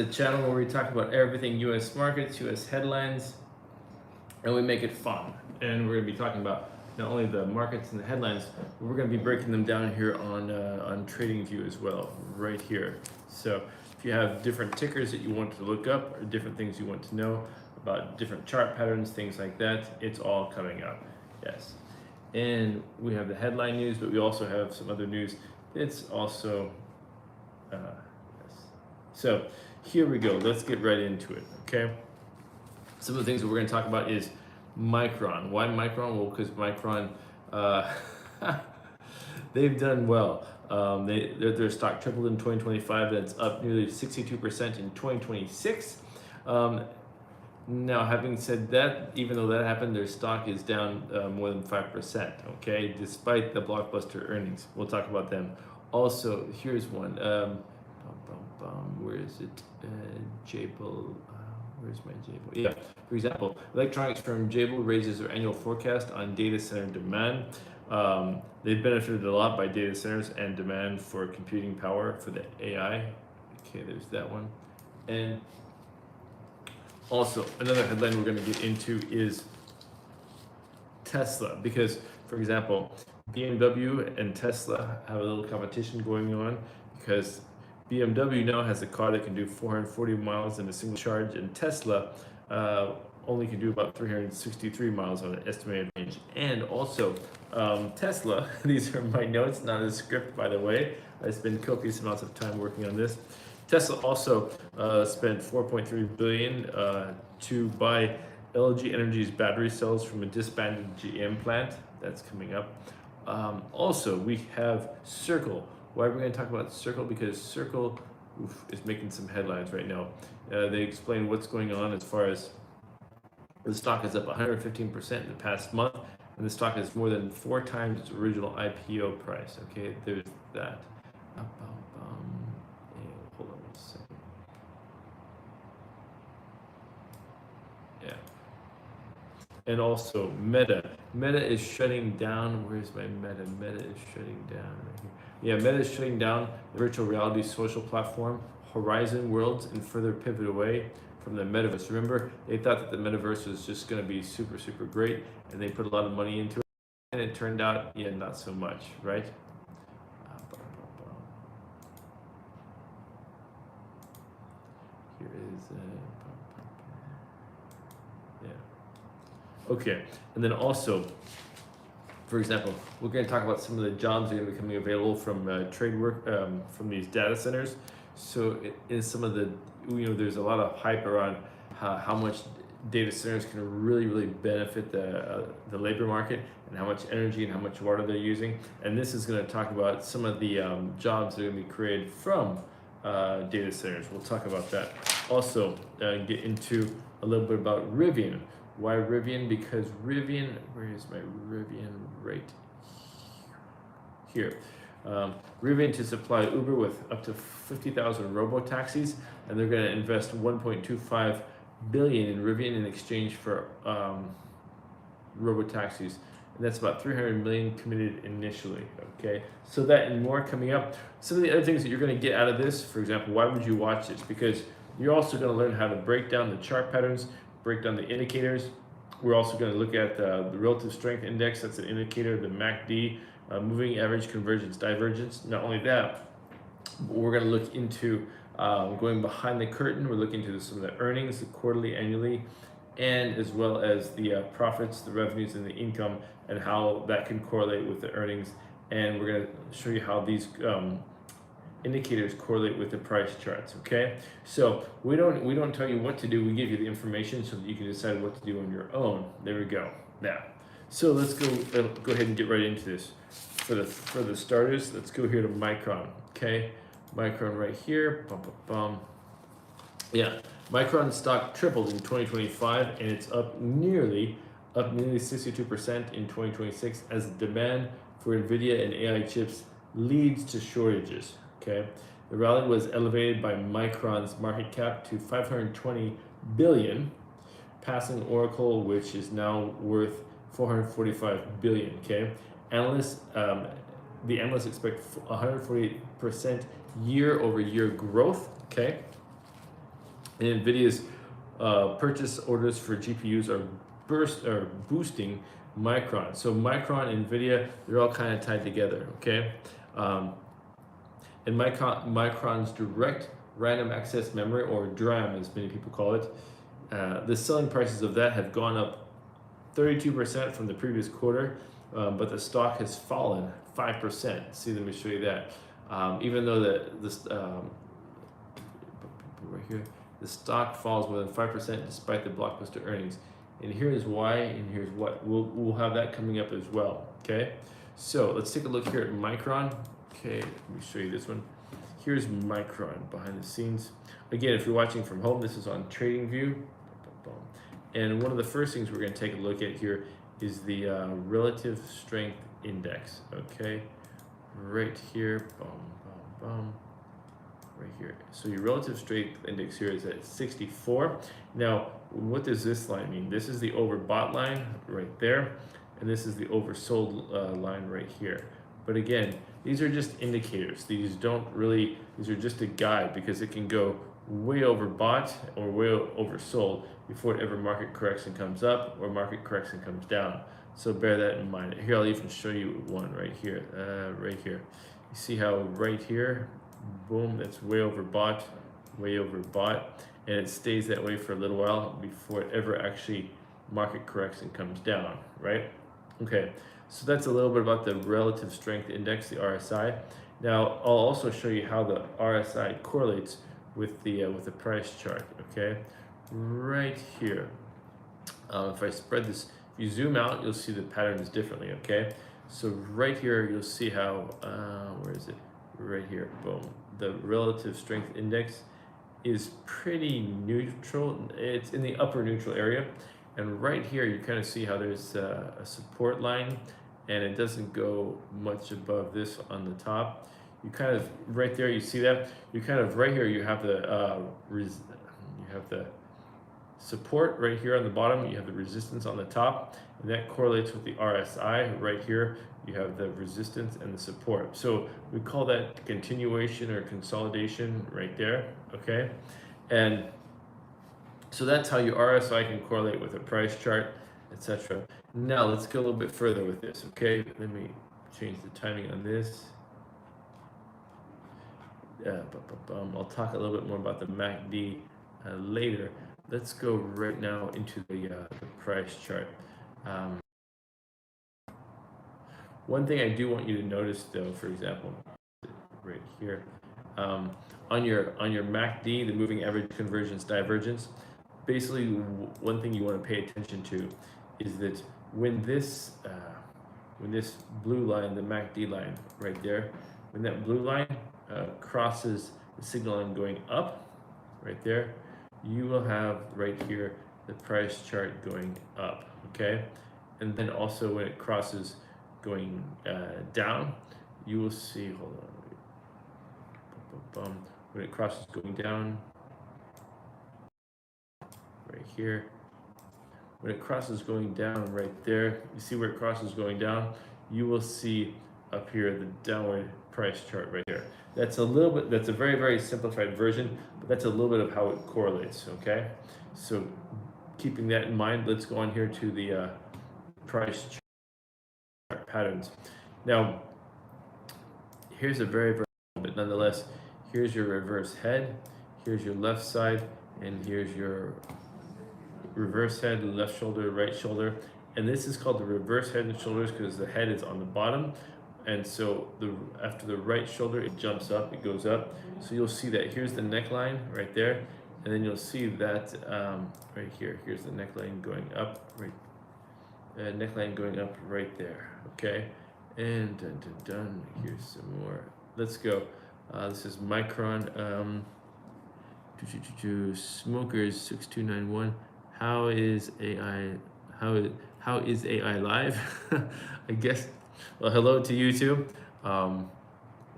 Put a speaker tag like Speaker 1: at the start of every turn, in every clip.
Speaker 1: The channel where we talk about everything U.S. markets, U.S. headlines, and we make it fun. And we're going to be talking about not only the markets and the headlines, but we're going to be breaking them down here on TradingView as well, right here. So if you have different tickers that you want to look up or different things you want to know about different chart patterns, things like that, it's all coming up. Yes. And we have the headline news, but we also have some other news. It's also, yes. So here we go. Let's get right into it, okay? Some of the things that we're going to talk about is Micron. Why Micron? Well, because Micron, they've done well. Their stock tripled in 2025, and it's up nearly 62% in 2026. Now, having said that, even though that happened, their stock is down more than 5%, okay, despite the blockbuster earnings. We'll talk about them. Also, here's one. Where is it? Jabil. Where's my Jabil? Yeah, for example, electronics firm Jabil raises their annual forecast on data center demand. They've benefited a lot by data centers and demand for computing power for the AI. Okay, there's that one. And also, another headline we're going to get into is Tesla, because, for example, BMW and Tesla have a little competition going on because BMW now has a car that can do 440 miles in a single charge, and Tesla only can do about 363 miles on an estimated range. And also, Tesla, these are my notes, not a script, by the way. I spent copious amounts of time working on this. Tesla also spent $4.3 billion to buy LG Energy's battery cells from a disbanded GM plant. That's coming up. Also, we have Circle. Why are we going to talk about Circle? Because Circle is making some headlines right now. They explain what's going on as far as the stock is up 115% in the past month, and the stock is more than 4 times its original IPO price. Okay, there's that. Hold on one second. Yeah. And also Meta. Meta is shutting down. Where's my Meta? Meta is shutting down right here. Yeah, Meta is shutting down the virtual reality social platform Horizon Worlds and further pivot away from the metaverse. Remember, they thought that the metaverse was just going to be super, super great, and they put a lot of money into it, and it turned out, yeah, not so much, right? Here is, yeah. Okay, and then also, for example, we're going to talk about some of the jobs that are going to be coming available from trade work from these data centers. So in some of the, there's a lot of hype around how much data centers can really benefit the labor market, and how much energy and how much water they're using. And this is going to talk about some of the jobs that are going to be created from data centers. We'll talk about that. Also, get into a little bit about Rivian. Why Rivian? Because Rivian, where is my Rivian? Right here. Rivian to supply Uber with up to 50,000 robo-taxis, and they're going to invest 1.25 billion in Rivian in exchange for robo-taxis. And that's about 300 million committed initially, okay? So that and more coming up. Some of the other things that you're going to get out of this, for example, why would you watch this? Because you're also going to learn how to break down the chart patterns, break down the indicators. We're also going to look at the relative strength index. That's an indicator of the MACD, moving average convergence divergence. Not only that, but we're going to look into going behind the curtain. We're looking into some of the earnings, the quarterly, annually, and as well as the profits, the revenues, and the income, and how that can correlate with the earnings. And we're going to show you how these indicators correlate with the price charts. Okay, so we don't tell you what to do. We give you the information so that you can decide what to do on your own. There we go. Now, so let's go ahead and get right into this. For the starters, let's go here to Micron. Okay, Micron right here. Yeah, Micron stock tripled in 2025, and it's up nearly 62% in 2026 as demand for NVDA and AI chips leads to shortages. Okay, the rally was elevated by Micron's market cap to 520 billion, passing Oracle, which is now worth 445 billion. Okay, the analysts expect 140% year-over-year growth. Okay, And NVIDIA's purchase orders for GPUs are boosting Micron. So Micron, NVIDIA, they're all kind of tied together, okay? And Micron's direct random access memory, or DRAM as many people call it, the selling prices of that have gone up 32% from the previous quarter, but the stock has fallen 5%. See, let me show you that. Even though right here, the stock falls more than 5% despite the blockbuster earnings. And here's why, and here's what. We'll have that coming up as well, okay? So let's take a look here at Micron. Okay, let me show you this one. Here's Micron behind the scenes. Again, if you're watching from home, this is on TradingView. And one of the first things we're going to take a look at here is the relative strength index, okay? Right here, right here. So your relative strength index here is at 64. Now, what does this line mean? This is the overbought line right there, and this is the oversold line right here. But again, these are just indicators. These are just a guide, because it can go way overbought or way oversold before ever market correction comes up or market correction comes down. So bear that in mind. Here, I'll even show you one right here, right here. You see how right here, boom, that's way overbought, and it stays that way for a little while before it ever actually market corrects and comes down, right? Okay, so that's a little bit about the relative strength index, the RSI. Now, I'll also show you how the RSI correlates with the price chart, okay? Right here. If I spread this, if you zoom out, you'll see the patterns differently, okay? So right here, you'll see how, where is it? Right here, boom. The relative strength index is pretty neutral. It's in the upper neutral area. And right here, you kind of see how there's a support line, and it doesn't go much above this on the top. You kind of, right there, you see that? You kind of, right here, you have the support right here on the bottom, you have the resistance on the top, and that correlates with the RSI. Right here, you have the resistance and the support. So we call that continuation or consolidation right there, okay? And so that's how your RSI can correlate with a price chart, etc. Now let's go a little bit further with this, okay? Let me change the timing on this. I'll talk a little bit more about the MACD later. Let's go right now into the price chart. One thing I do want you to notice, though, for example, right here, on your MACD, the moving average convergence divergence, basically one thing you want to pay attention to is that when this blue line, the MACD line right there, when that blue line crosses the signal line going up, right there, you will have right here the price chart going up, okay? And then also when it crosses going down, you will see, hold on, when it crosses going down, right here, when it crosses going down right there, you see where it crosses going down, you will see up here the downward price chart right here. That's a little bit, that's a very, very simplified version, but that's a little bit of how it correlates, okay? So keeping that in mind, let's go on here to the price chart patterns. Now, here's a very, very, but nonetheless, here's your reverse head, here's your left side, and here's your reverse head, left shoulder, right shoulder. And this is called the reverse head and shoulders because the head is on the bottom. And so after the right shoulder, it jumps up, it goes up. So you'll see that here's the neckline right there. And then you'll see that right here, here's the neckline going up, right, neckline going up right there, okay? And done, here's some more. Let's go. This is Micron, Smokers 6291. How is AI live? I guess. Well, hello to you too.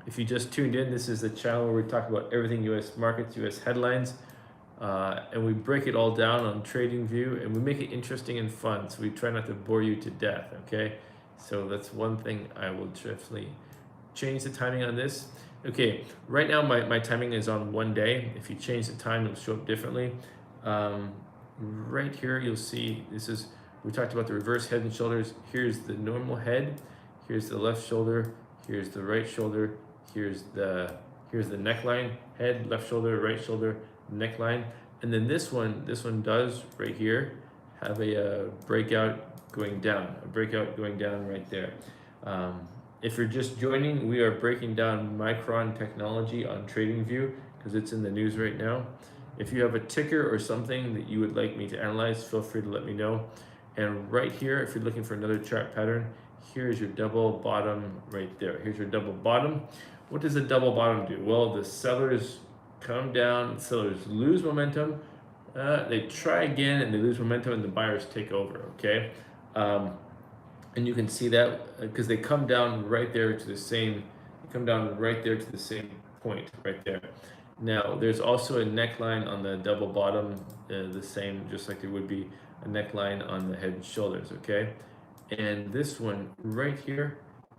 Speaker 1: If you just tuned in, this is the channel where we talk about everything U.S. markets, U.S. headlines, and we break it all down on TradingView, and we make it interesting and fun. So we try not to bore you to death. Okay, so that's one thing I will definitely change the timing on this. Okay, right now my timing is on 1 day. If you change the time, it'll show up differently. Um, right here, you'll see we talked about the reverse head and shoulders. Here's the normal head, here's the left shoulder, here's the right shoulder, here's the neckline, head, left shoulder, right shoulder, neckline. And then this one does right here have a breakout going down, right there. If you're just joining, we are breaking down Micron technology on TradingView because it's in the news right now. If you have a ticker or something that you would like me to analyze, feel free to let me know. And right here, if you're looking for another chart pattern, here's your double bottom right there. Here's your double bottom. What does a double bottom do? Well, the sellers come down, sellers lose momentum, they try again and they lose momentum and the buyers take over, okay? And you can see that because they come down right there to the same, point right there. Now, there's also a neckline on the double bottom, the same, just like there would be a neckline on the head and shoulders, okay? And this one right here,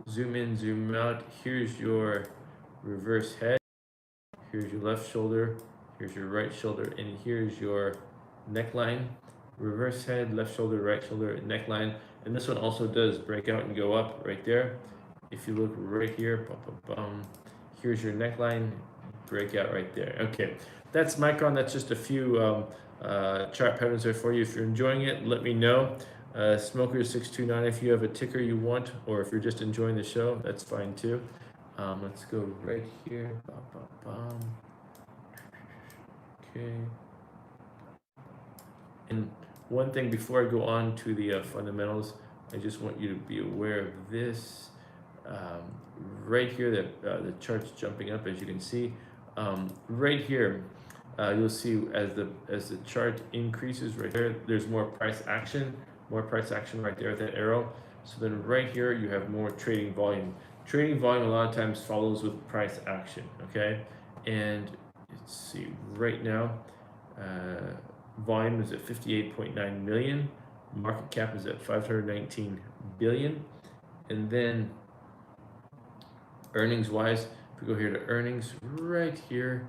Speaker 1: zoom in, zoom out, here's your reverse head, here's your left shoulder, here's your right shoulder, and here's your neckline. Reverse head, left shoulder, right shoulder, neckline. And this one also does break out and go up right there. If you look right here, here's your neckline, breakout right there. Okay, that's Micron. That's just a few chart patterns there for you. If you're enjoying it, let me know. Smoker629, if you have a ticker you want, or if you're just enjoying the show, that's fine too. Let's go right here. Okay. And one thing before I go on to the fundamentals, I just want you to be aware of this. Right here, the chart's jumping up, as you can see. Right here, you'll see as the chart increases right here, there's more price action right there at that arrow. So then right here, you have more trading volume. Trading volume a lot of times follows with price action, okay? And let's see, right now, volume is at 58.9 million. Market cap is at 519 billion. And then earnings wise, if we go here to earnings, right here,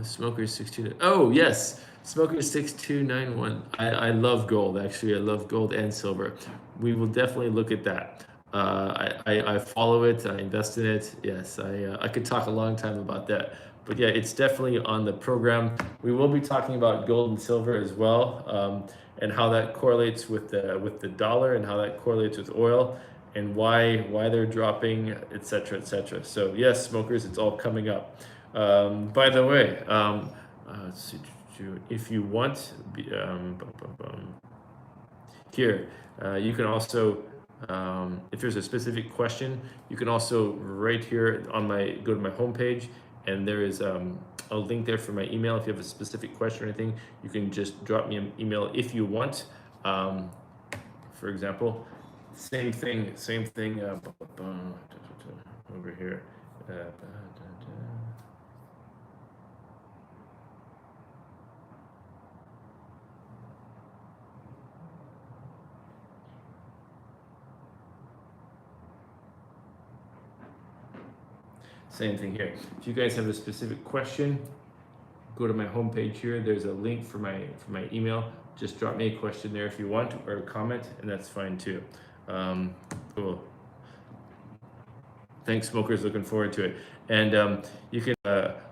Speaker 1: Smoker 62. Oh yes, Smoker 6291. I love gold. Actually, I love gold and silver. We will definitely look at that. I follow it. I invest in it. Yes, I could talk a long time about that. But yeah, it's definitely on the program. We will be talking about gold and silver as well, and how that correlates with the dollar and how that correlates with oil and why they're dropping, etc., etc. So yes, smokers, it's all coming up. By the way, let's see, if you want, here, you can also, if there's a specific question, you can also right here on go to my homepage, and there is a link there for my email. If you have a specific question or anything, you can just drop me an email if you want. For example, same thing over here. Same thing here. If you guys have a specific question, go to my homepage here. There's a link for my email. Just drop me a question there if you want, or a comment, and that's fine too. Cool. Thanks, smokers. Looking forward to it. And you can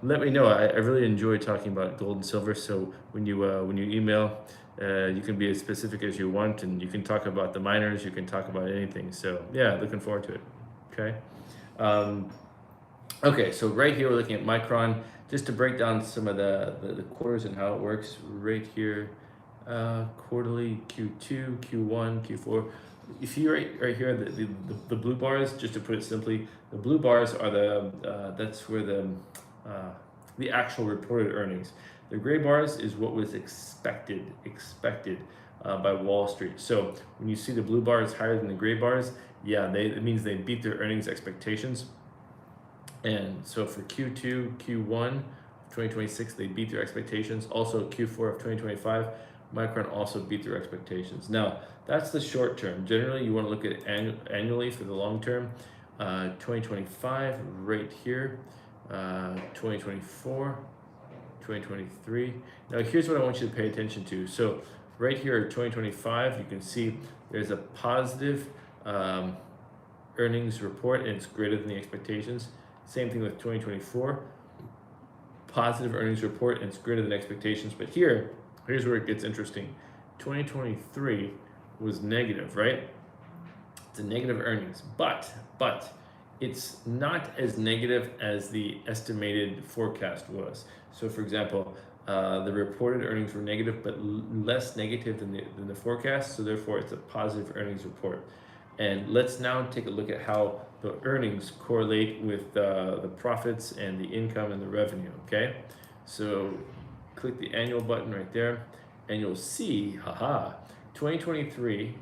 Speaker 1: let me know. I really enjoy talking about gold and silver. So when you email, you can be as specific as you want, and you can talk about the miners. You can talk about anything. So yeah, looking forward to it. Okay. Okay, so right here we're looking at Micron, just to break down some of the quarters and how it works. Right here, quarterly, Q2, Q1, Q4. If you right here, the blue bars, just to put it simply, the blue bars are that's where the actual reported earnings. The gray bars is what was expected by Wall Street. So when you see the blue bars higher than the gray bars, yeah, it means they beat their earnings expectations. And so for Q2, Q1 of 2026, they beat their expectations. Also Q4 of 2025, Micron also beat their expectations. Now, that's the short term. Generally, you want to look at it annually for the long term. 2025 right here, 2024, 2023. Now here's what I want you to pay attention to. So right here, 2025, you can see there's a positive earnings report, and it's greater than the expectations. Same thing with 2024, positive earnings report, and it's greater than expectations. But here's where it gets interesting. 2023 was negative, right? It's a negative earnings, but it's not as negative as the estimated forecast was. So for example, the reported earnings were negative, but less negative than the forecast. So therefore it's a positive earnings report. And let's now take a look at how the earnings correlate with the profits and the income and the revenue, okay? So click the annual button right there, and you'll see, 2023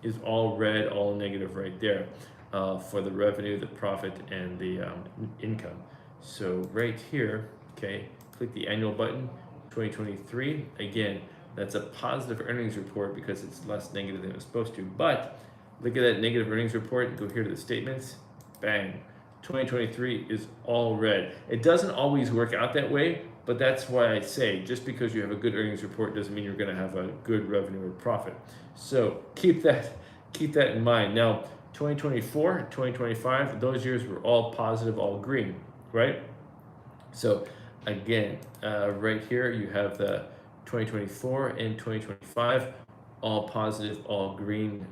Speaker 1: is all red, all negative right there for the revenue, the profit, and the income. So right here, okay, click the annual button, 2023, again, that's a positive earnings report because it's less negative than it was supposed to. But look at that negative earnings report, go here to the statements, bang, 2023 is all red. It doesn't always work out that way, but that's why I say just because you have a good earnings report doesn't mean you're going to have a good revenue or profit. So keep that in mind. Now, 2024, 2025, those years were all positive, all green, right? So again, right here you have the 2024 and 2025, all positive, all green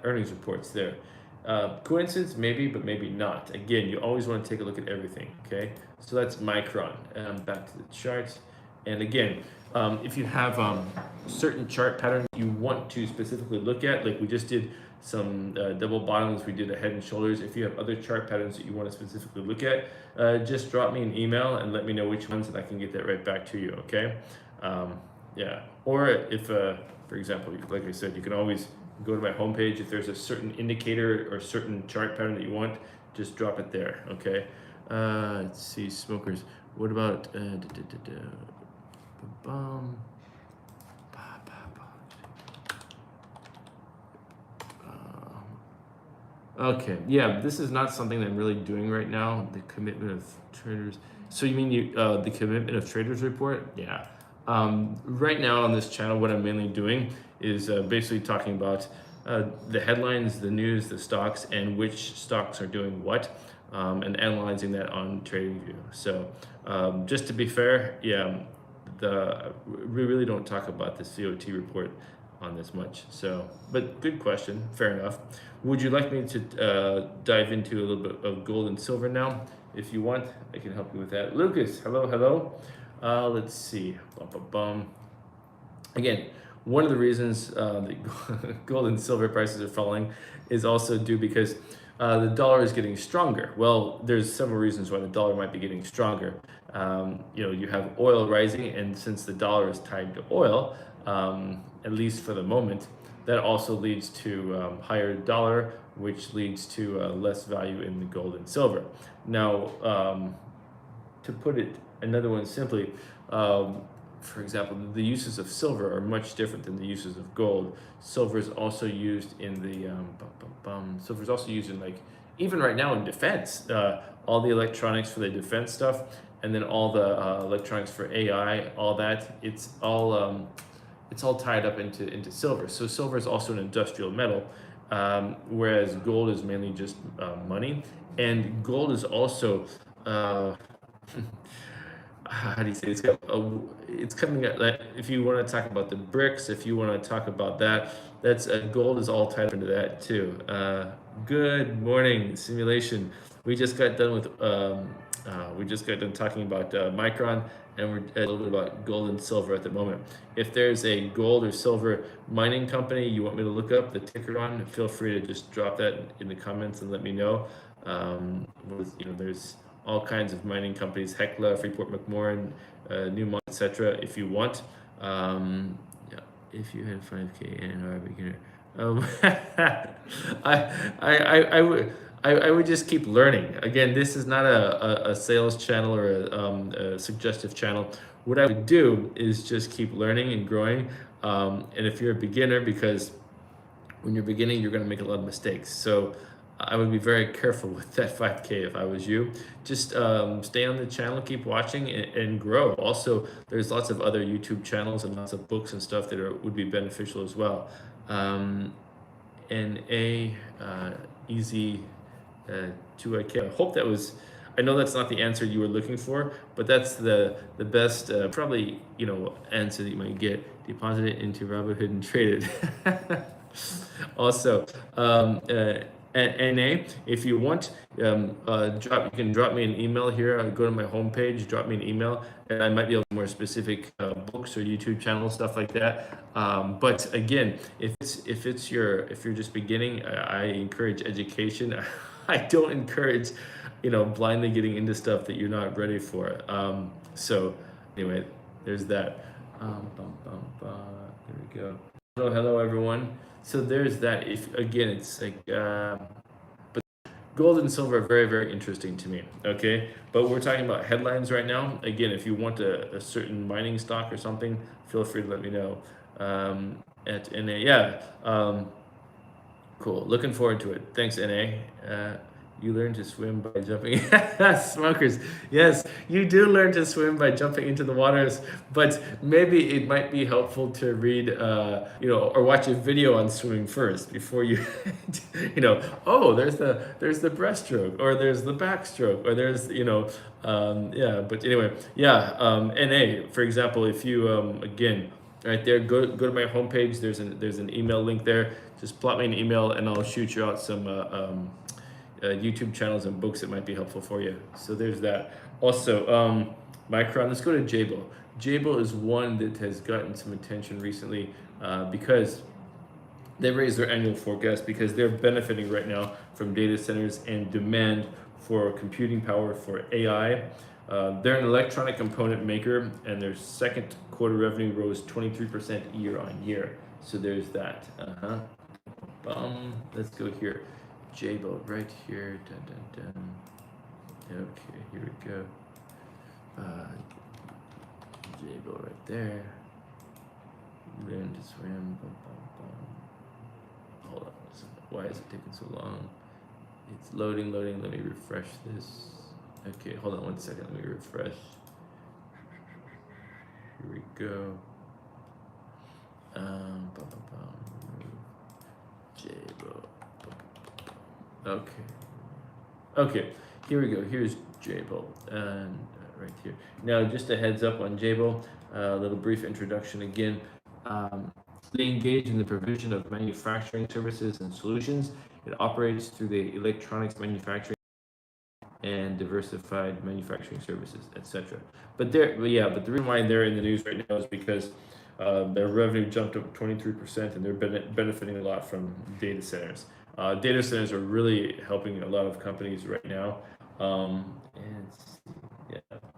Speaker 1: earnings reports there. Coincidence, maybe, but maybe not. Again, you always want to take a look at everything, okay? So that's Micron. Back to the charts. And again, if you have certain chart patterns you want to specifically look at, like we just did some double bottoms, we did a head and shoulders. If you have other chart patterns that you want to specifically look at, just drop me an email and let me know which ones, and I can get that right back to you, okay? Yeah, or if, for example, like I said, you can always go to my homepage. If there's a certain indicator or certain chart pattern that you want, just drop it there, okay? Let's see, smokers. What about okay, yeah, this is not something that I'm really doing right now. The commitment of traders. So you mean the commitment of traders report? Yeah. Right now on this channel, what I'm mainly doing is basically talking about the headlines, the news, the stocks, and which stocks are doing what, and analyzing that on TradingView. So just to be fair, yeah, we really don't talk about the COT report on this much. So, but good question, fair enough. Would you like me to dive into a little bit of gold and silver now? If you want, I can help you with that. Lucas, hello. Let's see. Again, one of the reasons that gold and silver prices are falling is also due because the dollar is getting stronger. Well, there's several reasons why the dollar might be getting stronger. You have oil rising, and since the dollar is tied to oil, at least for the moment, that also leads to higher dollar, which leads to less value in the gold and silver. Now, to put it another one simply, for example, the uses of silver are much different than the uses of gold. Silver is also used in the silver is also used in, like, even right now in defense, all the electronics for the defense stuff, and then all the electronics for AI, all that. It's all tied up into silver. So silver is also an industrial metal, whereas gold is mainly just money, and gold is also. How do you say it's coming at, like, if you want to talk about the bricks, if you want to talk about that, that's gold is all tied into that too. Good morning, simulation. We just got done with talking about Micron, and we're a little bit about gold and silver at the moment. If there's a gold or silver mining company you want me to look up the ticker on, feel free to just drop that in the comments and let me know. There's all kinds of mining companies, Hecla, Freeport-McMoRan, Newmont, etc. If you want, if you had 5K and are a beginner, I would just keep learning. Again, this is not a sales channel or a suggestive channel. What I would do is just keep learning and growing. And if you're a beginner, because when you're beginning, you're going to make a lot of mistakes. So I would be very careful with that 5K if I was you. Just stay on the channel, keep watching, and grow. Also, there's lots of other YouTube channels and lots of books and stuff that would be beneficial as well. NA, easy 2IK. I hope that was. I know that's not the answer you were looking for, but that's the best probably answer that you might get. Deposit it into Robinhood and trade it. Also, NA, if you want, you can drop me an email here. Go to my homepage, drop me an email, and I might be able to more specific books or YouTube channels, stuff like that. But again, if you're just beginning, I encourage education. I don't encourage, blindly getting into stuff that you're not ready for. So anyway, there's that. There we go. Hello everyone. So there's that. If again, it's like, but gold and silver are very, very interesting to me. Okay, but we're talking about headlines right now. Again, if you want a certain mining stock or something, feel free to let me know. At NA, yeah. Cool. Looking forward to it. Thanks, NA. You learn to swim by jumping. Smokers, yes, you do learn to swim by jumping into the waters, but maybe it might be helpful to read, or watch a video on swimming first before you, oh, there's the breaststroke, or there's the backstroke, or there's, yeah. But anyway, yeah. NA, for example, if you again. Right there, go to my homepage. There's an email link there. Just plot me an email, and I'll shoot you out some YouTube channels and books that might be helpful for you. So there's that. Also, Micron. Let's go to Jabil. Jabil is one that has gotten some attention recently because they raised their annual forecast because they're benefiting right now from data centers and demand for computing power for AI. They're an electronic component maker, and their second quarter revenue rose 23% year on year. So there's that. Let's go here. Jabil right here. Dun, dun, dun. Okay, here we go. Jabil right there. Learn to swim. Hold on. Why is it taking so long? It's loading. Let me refresh this. Okay, hold on 1 second. Let me refresh. Here we go. Jabil. Okay. Here we go. Here's Jabil, and right here. Now, just a heads up on Jabil. A little brief introduction again. They engage in the provision of manufacturing services and solutions. It operates through the electronics manufacturing and diversified manufacturing services, etc. But the reason why they're in the news right now is because their revenue jumped up 23%, and they're benefiting a lot from data centers. Data centers are really helping a lot of companies right now.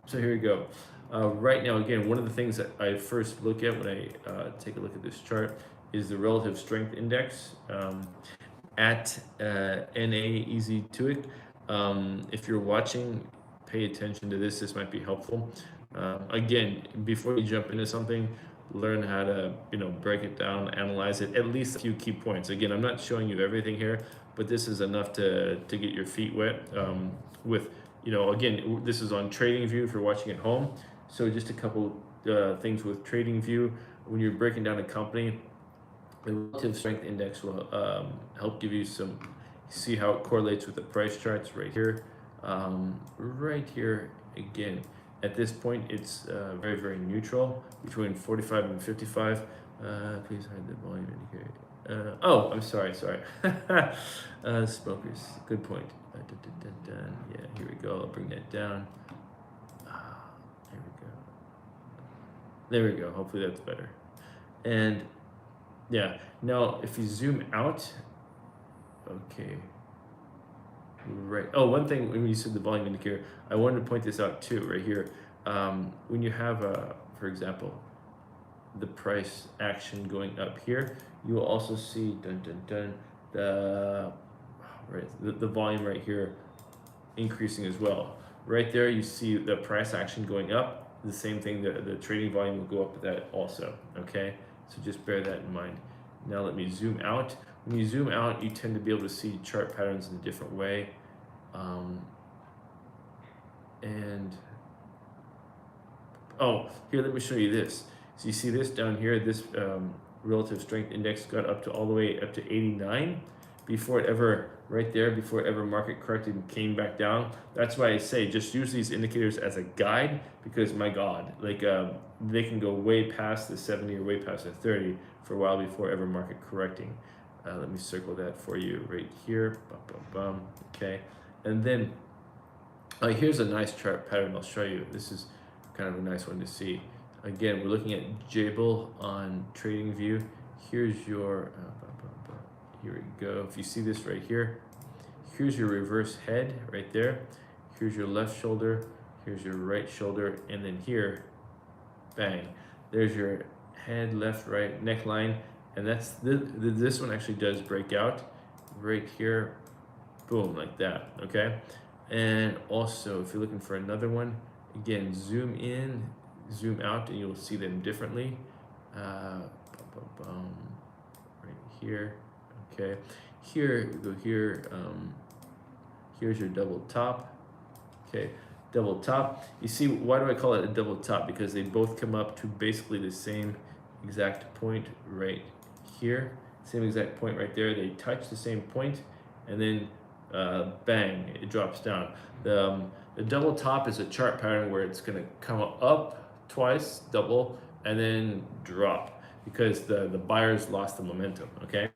Speaker 1: So here we go. Right now, again, one of the things that I first look at when I take a look at this chart is the relative strength index at NAEZ2IC. If you're watching, pay attention to this. This might be helpful. Again, before you jump into something, learn how to break it down, analyze it, at least a few key points. Again, I'm not showing you everything here, but this is enough to get your feet wet with again, this is on TradingView if you're watching at home. So just a couple things with TradingView. When you're breaking down a company, the relative strength index will help give you see how it correlates with the price charts right here. Right here again, at this point it's very, very neutral between 45 and 55. Please hide the volume indicator. Oh, I'm sorry. Smokers, good point. Yeah, here we go. I'll bring that down. There we go. Hopefully that's better. And yeah, now if you zoom out, okay. Right. Oh, one thing when you said the volume indicator, I wanted to point this out too, right here. When you have, for example, the price action going up here, you will also see the volume right here increasing as well. Right there, you see the price action going up. The same thing, the trading volume will go up with that also. Okay, so just bear that in mind. Now let me zoom out. when you zoom out, you tend to be able to see chart patterns in a different way. And oh, here, let me show you this. So you see this down here, this relative strength index got up to all the way up to 89 before it ever, right there, before it ever market corrected and came back down. That's why I say just use these indicators as a guide, because my God, like they can go way past the 70 or way past the 30 for a while before ever market correcting. Let me circle that for you right here. Bum, bum, bum. Okay, and then here's a nice chart pattern I'll show you. This is kind of a nice one to see. Again, we're looking at Jable on TradingView. Here's your, here we go. If you see this right here, here's your reverse head right there. Here's your left shoulder. Here's your right shoulder. And then here, bang, there's your head, left, right, neckline. And that's, this one actually does break out right here. Boom, like that, okay? And also, if you're looking for another one, again, zoom in, zoom out, and you'll see them differently. Right here, okay. Here, we go here, here's your double top, okay. Double top, you see, why do I call it a double top? Because they both come up to basically the same exact point right here, same exact point right there. They touch the same point, and then bang, it drops down. The double top is a chart pattern where it's going to come up twice, double, and then drop, because the buyers lost the momentum, okay?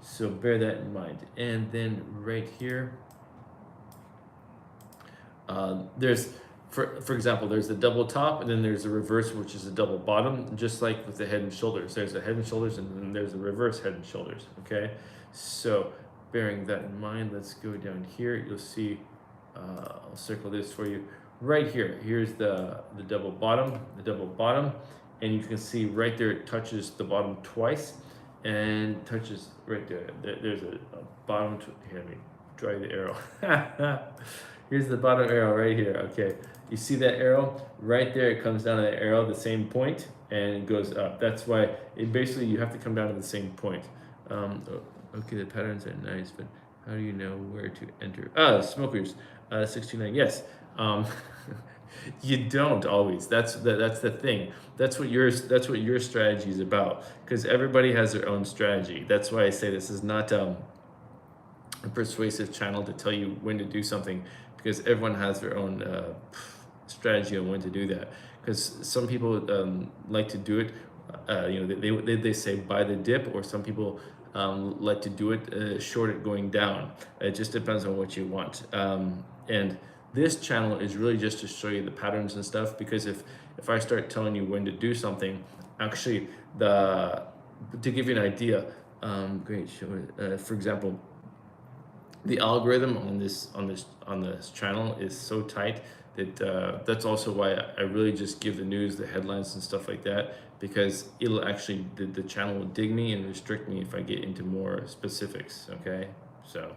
Speaker 1: So bear that in mind. And then right here, there's, for example, there's the double top, and then there's a reverse, which is a double bottom, just like with the head and shoulders. There's a head and shoulders, and then there's a reverse head and shoulders, okay? So bearing that in mind, let's go down here. You'll see, I'll circle this for you. Right here, here's the double bottom, and you can see right there it touches the bottom twice, and touches right there. There's a bottom, here, let me draw the arrow. Here's the bottom arrow right here, okay. You see that arrow? Right there, it comes down to the arrow, the same point, and it goes up. That's why it basically, you have to come down to the same point. Okay, the patterns are nice, but how do you know where to enter? Smokers, 629, yes. You don't always. That's the thing. That's what your strategy is about, because everybody has their own strategy. That's why I say this is not a persuasive channel to tell you when to do something, because everyone has their own strategy on when to do that. Because some people like to do it, you know, they say buy the dip, or some people like to do it short it going down. It just depends on what you want. And this channel is really just to show you the patterns and stuff, because if I start telling you when to do something, actually to give you an idea, great, for example, the algorithm on this channel is so tight that that's also why I really just give the news, the headlines and stuff like that, because it'll actually, the channel will dig me and restrict me if I get into more specifics, okay? So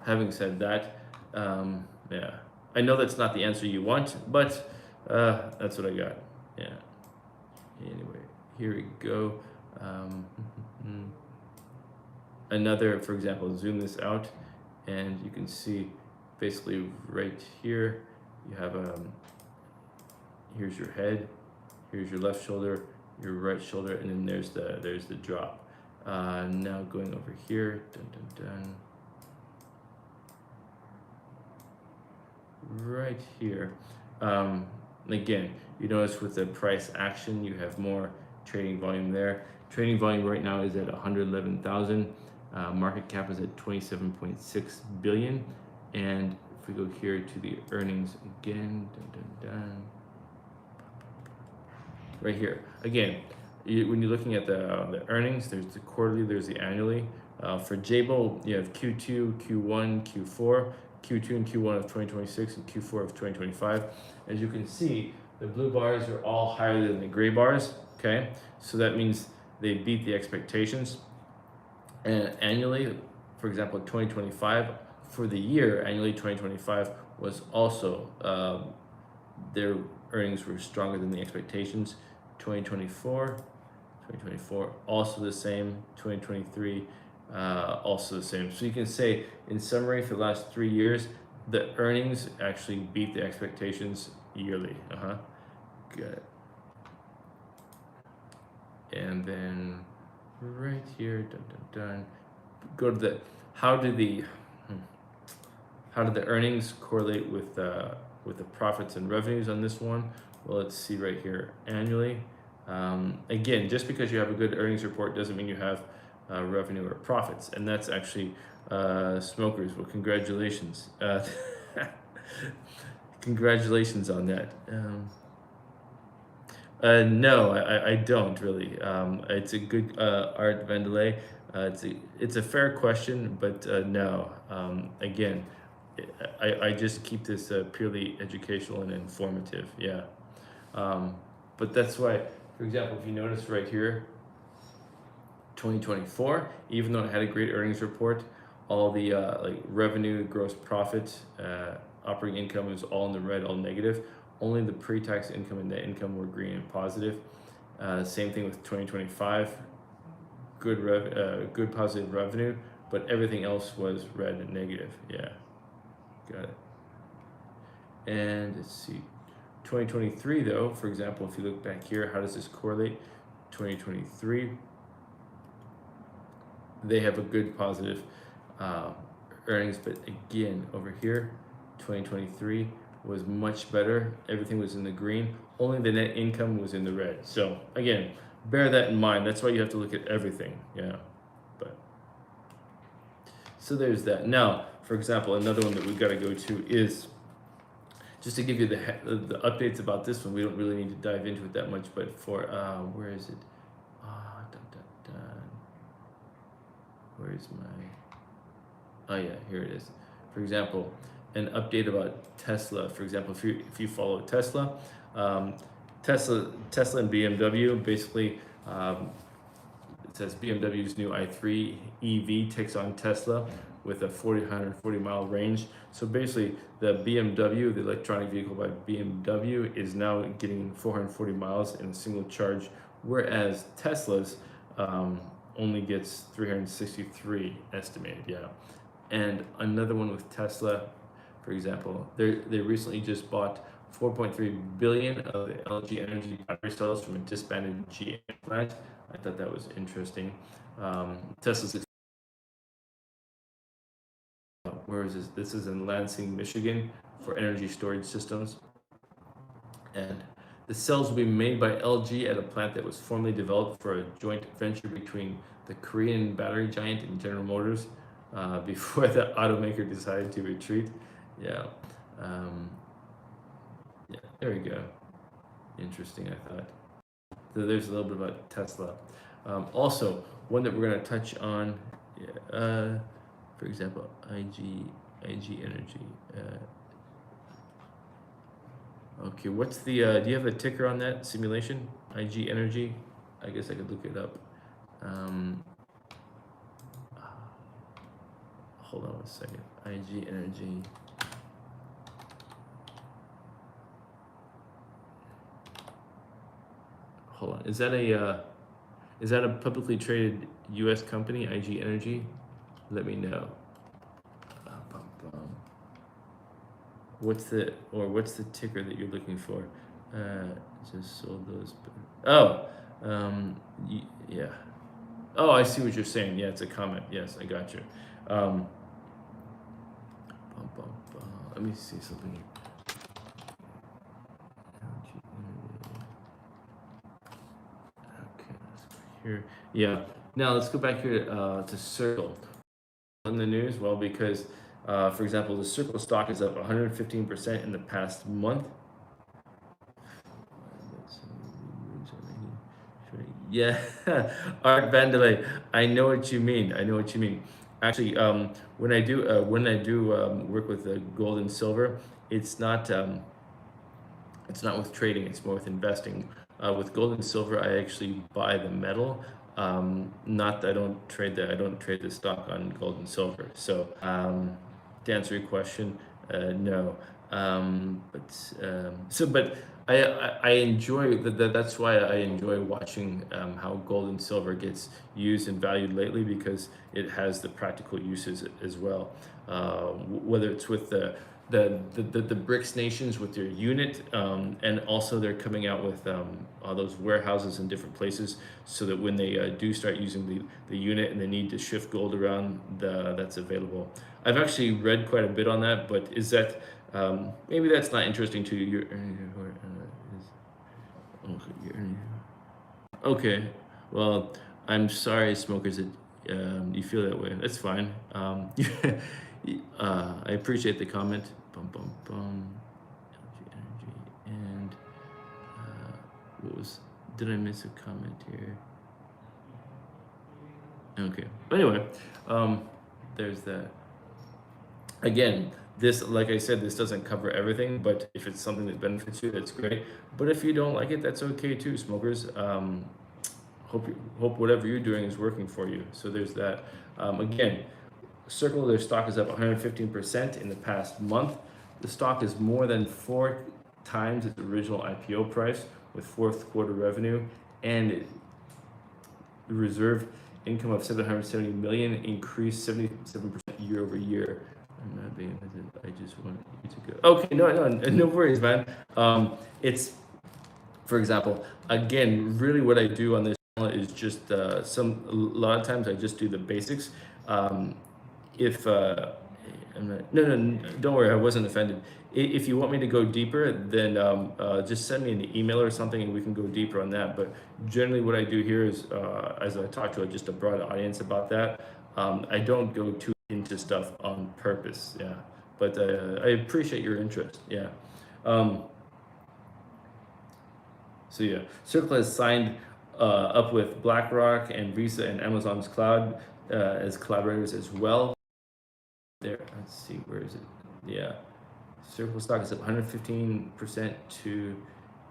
Speaker 1: having said that, yeah, I know that's not the answer you want, but that's what I got. Yeah. Anyway, here we go. Another, for example, zoom this out, and you can see basically right here, you have here's your head, here's your left shoulder, your right shoulder, and then there's the drop. Now going over here, dun, dun, dun. Right here, again, you notice with the price action, you have more trading volume there. Trading volume right now is at 111,000. Market cap is at 27.6 billion. And if we go here to the earnings again, dun, dun, dun. Right here, again, when you're looking at the earnings, there's the quarterly, there's the annually. For Jable, you have Q2, Q1, Q4. Q2 and Q1 of 2026 and Q4 of 2025. As you can see, the blue bars are all higher than the gray bars, okay? So that means they beat the expectations. And annually, for example, 2025, for the year, annually 2025 was also, their earnings were stronger than the expectations. 2024, also the same. 2023, also the same. So you can say, in summary, for the last 3 years, the earnings actually beat the expectations yearly. Good. And then right here, dun, dun, dun, go to the how did the earnings correlate with the profits and revenues on this one? Well, let's see right here, annually. Again, just because you have a good earnings report doesn't mean you have revenue or profits, and that's actually smokers. Well, congratulations, congratulations on that. No, I don't really. It's a good Art Vandelay. It's a fair question, but no. Again, I just keep this purely educational and informative. Yeah. But that's why, for example, if you notice right here, 2024, even though it had a great earnings report, all the like revenue, gross profit, operating income was all in the red, all negative. Only the pre-tax income and net income were green and positive. Same thing with 2025, good positive revenue, but everything else was red and negative. Yeah, got it. And let's see, 2023 though, for example, if you look back here, how does this correlate? 2023, they have a good positive earnings, but again, over here, 2023 was much better. Everything was in the green. Only the net income was in the red. So again, bear that in mind. That's why you have to look at everything. Yeah. But so there's that. Now, for example, another one that we've got to go to is just to give you the updates about this one. We don't really need to dive into it that much, but for where is it? Where's my? Oh yeah, here it is. For example, an update about Tesla. For example, if you follow Tesla, Tesla and BMW, basically, it says BMW's new i3 EV takes on Tesla with a 140 mile range. So basically, the BMW, the electronic vehicle by BMW, is now getting 440 miles in a single charge, whereas Tesla's only gets 363 estimated. Yeah. And another one with Tesla, for example, they recently just bought 4.3 billion of the LG Energy battery cells from a disbanded GM plant. I thought that was interesting. Tesla's, where is this? This is in Lansing, Michigan, for energy storage systems. And the cells will be made by LG at a plant that was formerly developed for a joint venture between the Korean battery giant and General Motors before the automaker decided to retreat. Yeah. Yeah, there we go. Interesting, I thought. So there's a little bit about Tesla. Also, one that we're going to touch on, for example, IG Energy. Okay, what's the, do you have a ticker on that simulation? IG Energy? I guess I could look it up. Hold on one second. IG Energy. Hold on. Is that a publicly traded U.S. company, IG Energy? Let me know. What's the ticker that you're looking for? Just sold those. Oh, yeah. Oh, I see what you're saying. Yeah, it's a comment. Yes, I got you. Let me see something here. Okay, let's go here. Yeah. Now let's go back here to Circle. In the news, well, because for example, the Circle stock is up 115% in the past month. Yeah, Art Vandelay, I know what you mean. Actually, when I do work with gold and silver, it's not with trading. It's more with investing. With gold and silver, I actually buy the metal. Not that I don't trade the stock on gold and silver. So to answer your question, no. But I enjoy that's why I enjoy watching how gold and silver gets used and valued lately, because it has the practical uses as well. Whether it's with the BRICS nations with their unit, and also they're coming out with all those warehouses in different places, so that when they do start using the unit and they need to shift gold around, that's available. I've actually read quite a bit on that, but is that maybe that's not interesting to you. Okay, well, I'm sorry, smokers, that you feel that way. That's fine. I appreciate the comment. Bum bum bum. LG Energy and what was? Did I miss a comment here? Okay. Anyway, there's that. Again, this, like I said, this doesn't cover everything, but if it's something that benefits you, that's great. But if you don't like it, that's okay too, smokers. Hope whatever you're doing is working for you. So there's that. Again, Circle, their stock is up 115% in the past month. The stock is more than 4 times its original IPO price, with fourth quarter revenue and reserve income of 770 million, increased 77% year over year. I'm not being, I just want you to go. Okay, no worries, man. It's, for example, again, really what I do on this channel is just a lot of times I just do the basics. If I'm not, no, don't worry, I wasn't offended. If you want me to go deeper, then just send me an email or something and we can go deeper on that. But generally what I do here is, as I talk to just a broad audience about that, I don't go too into stuff on purpose, yeah. But I appreciate your interest, yeah. So yeah, Circle has signed up with BlackRock and Visa and Amazon's cloud as collaborators as well. There, let's see, where is it? Yeah, Circle stock is up 115% to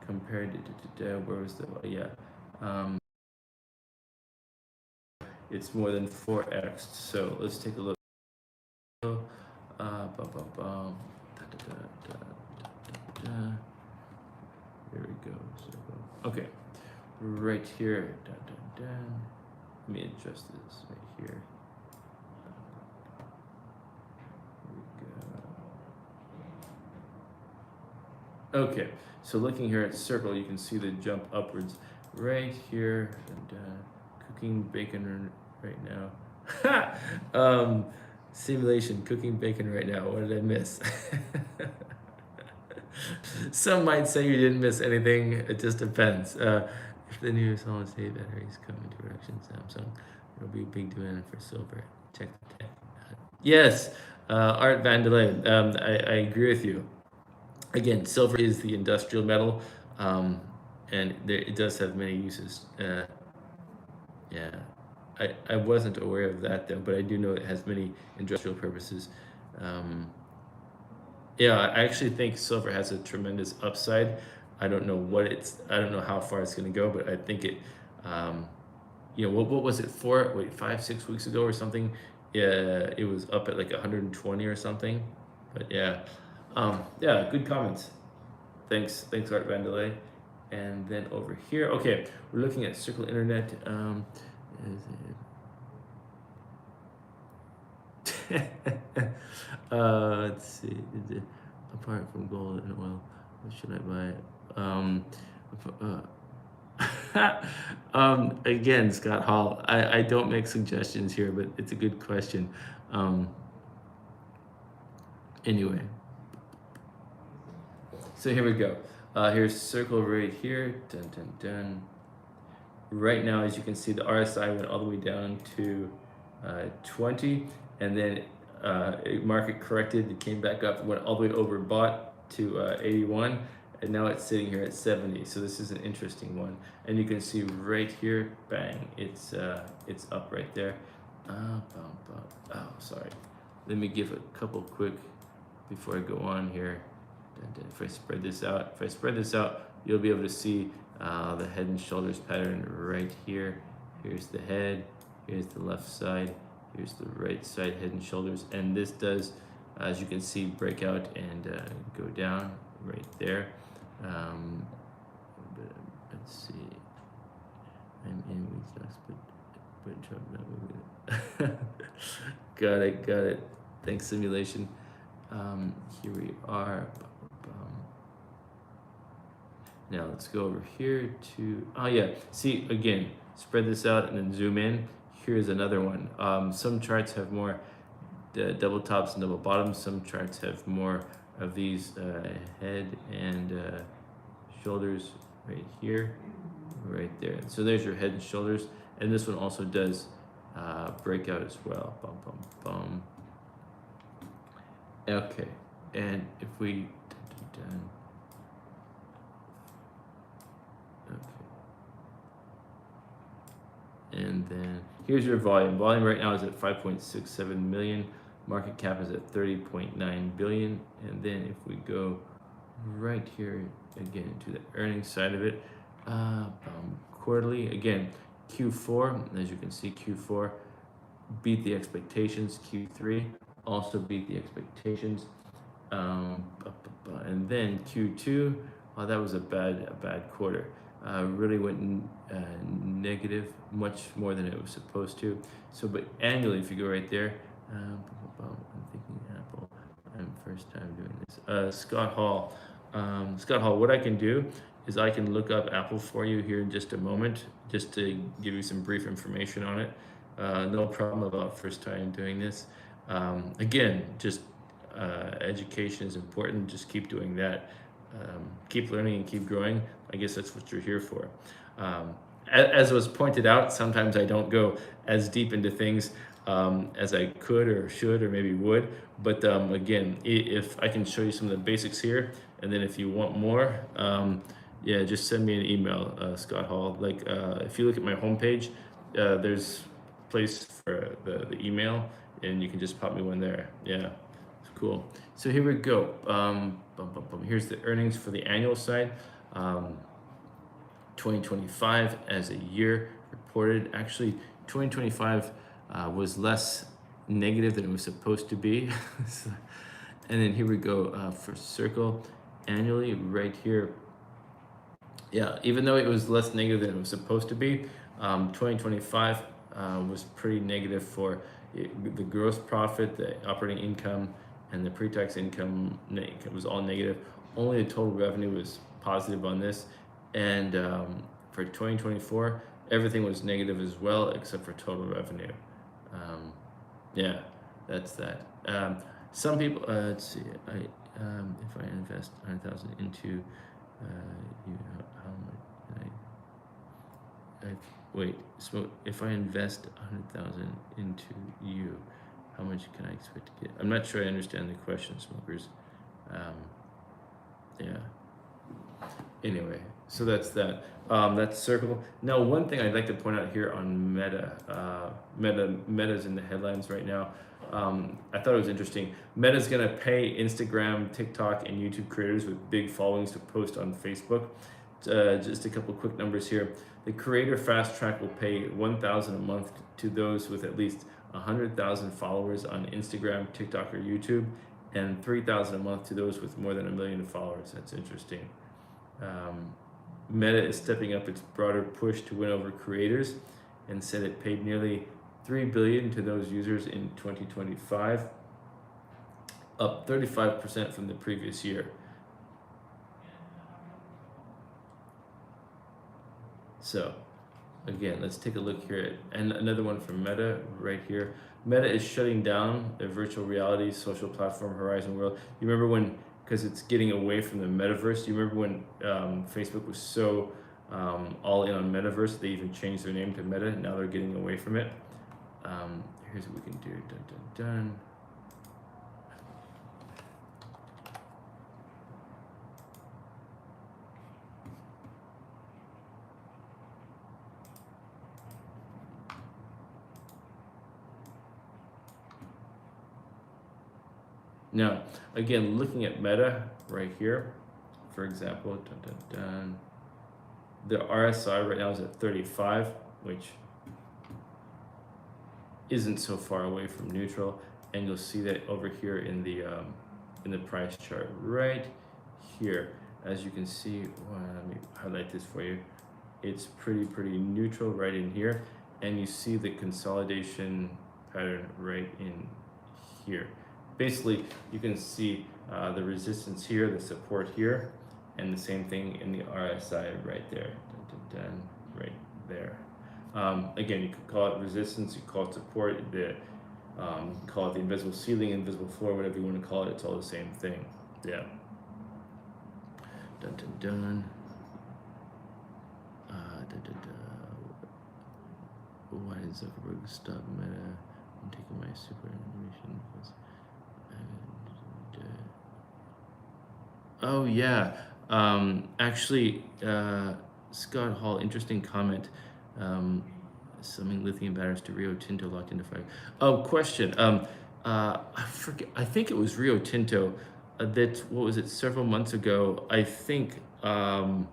Speaker 1: compared to where was the, yeah, it's more than 4x. So let's take a look. Here we go. Okay, right here. Let me adjust this right here. Okay, so looking here at Circle, you can see the jump upwards right here, and cooking bacon right now. Simulation, cooking bacon right now. What did I miss? Some might say you didn't miss anything. It just depends. If the new solid state batteries come into production, Samsung, there'll be a big demand for silver. Check the tech. Yes, Art Vandelay. I agree with you. Again, silver is the industrial metal, and it does have many uses. Yeah, I wasn't aware of that though, but I do know it has many industrial purposes. Yeah, I actually think silver has a tremendous upside. I don't know I don't know how far it's going to go, but I think it, what was it for? Wait, 5-6 weeks ago or something? Yeah, it was up at like 120 or something. But yeah, yeah, good comments. Thanks, Art Vandelay. And then over here, okay, we're looking at Circle Internet. Let's see. Apart from gold and oil, what should I buy? Again, Scott Hall, I don't make suggestions here, but it's a good question. Anyway, so here we go. Here's Circle right here. Dun, dun, dun. Right now, as you can see, the RSI went all the way down to 20, and then market corrected. It came back up, went all the way overbought to 81, and now it's sitting here at 70. So this is an interesting one, and you can see right here, bang, it's up right there. Oh, sorry. Let me give a couple quick before I go on here. If I spread this out, you'll be able to see the head and shoulders pattern right here. Here's the head, here's the left side, here's the right side, head and shoulders, and this does, as you can see, break out and go down right there. Um, but, let's see. I'm in weak stocks, but Trump not moving. Got it, got it. Thanks, simulation. Here we are. Now let's go over here to, oh yeah, see again, spread this out and then zoom in. Here's another one. Some charts have more double tops and double bottoms. Some charts have more of these head and shoulders right here, right there. So there's your head and shoulders. And this one also does breakout as well. Bum, bum, bum. Okay, and if we, and then here's your volume. Volume right now is at 5.67 million. Market cap is at 30.9 billion. And then if we go right here again to the earnings side of it, quarterly, again, Q4, as you can see, Q4 beat the expectations. Q3 also beat the expectations. And then Q2, oh, that was a bad quarter. Really went negative, much more than it was supposed to. So, but annually, if you go right there, I'm thinking Apple. I'm first time doing this. Scott Hall. Scott Hall, what I can do is I can look up Apple for you here in just a moment, just to give you some brief information on it. No problem about first time doing this. Again, just education is important. Just keep doing that. Keep learning and keep growing. I guess that's what you're here for. As was pointed out, sometimes I don't go as deep into things as I could or should or maybe would. But again, if I can show you some of the basics here, and then if you want more, yeah, just send me an email, Scott Hall. Like if you look at my homepage, there's a place for the email, and you can just pop me one there. Yeah, it's cool. So here we go. Here's the earnings for the annual side. 2025 as a year reported. Actually, 2025 was less negative than it was supposed to be. And then here we go for Circle annually right here. Yeah, even though it was less negative than it was supposed to be, 2025 was pretty negative for the gross profit, the operating income, and the pre-tax income. It was all negative. Only the total revenue was positive on this. And for 2024, everything was negative as well, except for total revenue. Yeah, that's that. Some people, let's see, if I invest 100,000 into you, how much can wait, so if I invest 100,000 into you, how much can I expect to get? I'm not sure I understand the question, smokers. Yeah. Anyway, so that's that. That's Circle. Now, one thing I'd like to point out here on Meta. Meta's in the headlines right now. I thought it was interesting. Meta's gonna pay Instagram, TikTok, and YouTube creators with big followings to post on Facebook. Just a couple quick numbers here. The Creator Fast Track will pay $1,000 a month to those with at least 100,000 followers on Instagram, TikTok, or YouTube, and $3,000 a month to those with more than 1 million followers. That's interesting. Meta is stepping up its broader push to win over creators, and said it paid nearly $3 billion to those users in 2025, up 35% from the previous year. So, again, let's take a look here at, and another one from Meta right here. Meta is shutting down their virtual reality social platform Horizon World. You remember when, because it's getting away from the metaverse, you remember when Facebook was so all in on metaverse, they even changed their name to Meta. Now they're getting away from it. Here's what we can do. Dun, dun, dun. Now, again, looking at Meta right here, for example, the RSI right now is at 35, which isn't so far away from neutral, and you'll see that over here in the price chart right here. as you can see, well, let me highlight this for you. It's pretty neutral right in here, and you see the consolidation pattern right in here. Basically, you can see the resistance here, the support here, and the same thing in the RSI right there, right there. Again, you could call it resistance, you call it support, call it the invisible ceiling, invisible floor, whatever you want to call it. It's all the same thing. Yeah. Dun dun dun. Why did Zuckerberg stop Meta? I'm taking my super animation. Oh yeah. Actually, Scott Hall, interesting comment. Selling lithium batteries to Rio Tinto locked into fire. Oh, question. I forget. I think it was Rio Tinto. That what was it? Several months ago. I think. God,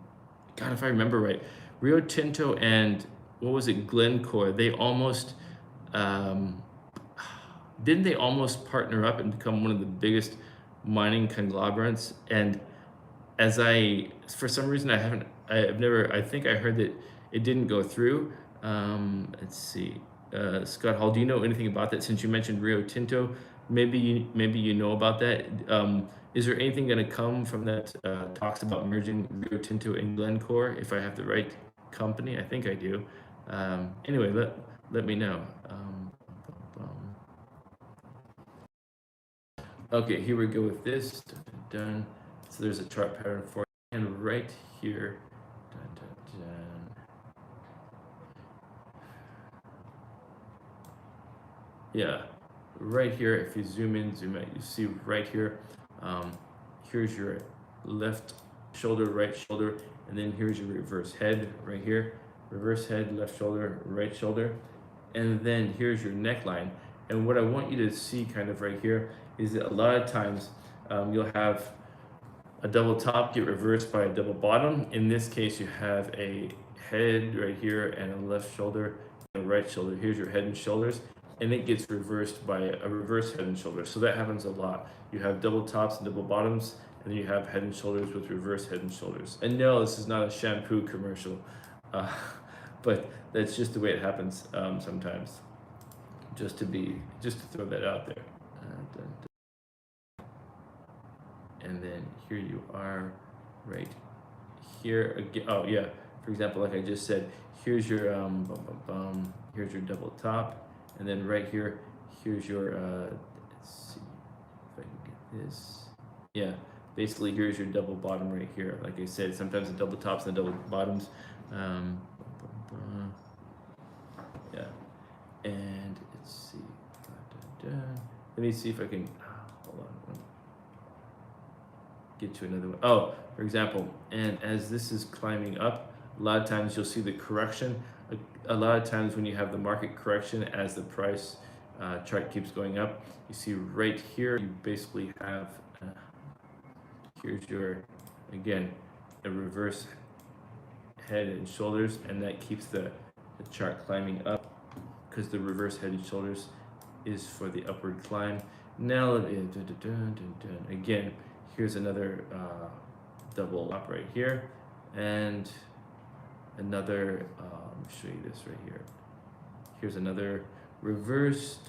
Speaker 1: if I remember right, Rio Tinto and what was it? Glencore. They almost. Didn't they almost partner up and become one of the biggest mining conglomerates? And for some reason, I've never, I think I heard that it didn't go through. Let's see, Scott Hall, do you know anything about that? Since you mentioned Rio Tinto, maybe you know about that. Is there anything going to come from that talks about merging Rio Tinto and Glencore? If I have the right company, I think I do. Anyway, let me know. Okay, here we go with this. Done. So there's a chart pattern for it. And right here, yeah, right here, if you zoom in, zoom out, you see right here, here's your left shoulder, right shoulder, and then here's your reverse head right here. Reverse head, left shoulder, right shoulder, and then here's your neckline. And what I want you to see kind of right here is that a lot of times you'll have a double top get reversed by a double bottom. In this case, you have a head right here and a left shoulder and a right shoulder. Here's your head and shoulders, and it gets reversed by a reverse head and shoulders. So that happens a lot. You have double tops and double bottoms, and then you have head and shoulders with reverse head and shoulders. And no, this is not a shampoo commercial, but that's just the way it happens sometimes. Just to throw that out there. And then here you are right here again. Oh yeah, for example, like I just said, here's your here's your double top, and then right here, here's your let's see if I can get this. Yeah, basically here's your double bottom right here. Like I said, sometimes the double tops and the double bottoms. Yeah, and let's see. Let me see if I can. Hold on. Get to another one. Oh, for example, and as this is climbing up, a lot of times you'll see the correction. A lot of times when you have the market correction as the price chart keeps going up, you see right here, you basically have, here's your, again, a reverse head and shoulders, and that keeps the chart climbing up because the reverse head and shoulders is for the upward climb. Now, again, here's another double up right here, and another, let me show you this right here. Here's another reverse,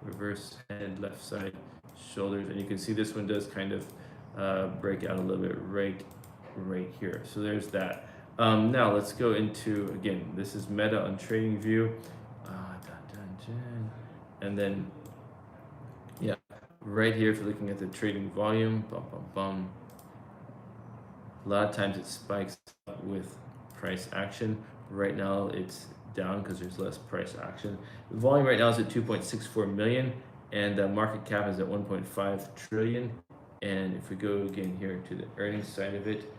Speaker 1: reverse head, left side, shoulders, and you can see this one does kind of break out a little bit right here. So there's that. Now let's go into, again, this is Meta on TradingView, and then, yeah, right here, if you're looking at the trading volume, a lot of times it spikes up with price action. Right now it's down because there's less price action. The volume right now is at 2.64 million, and the market cap is at 1.5 trillion. And if we go again here to the earnings side of it,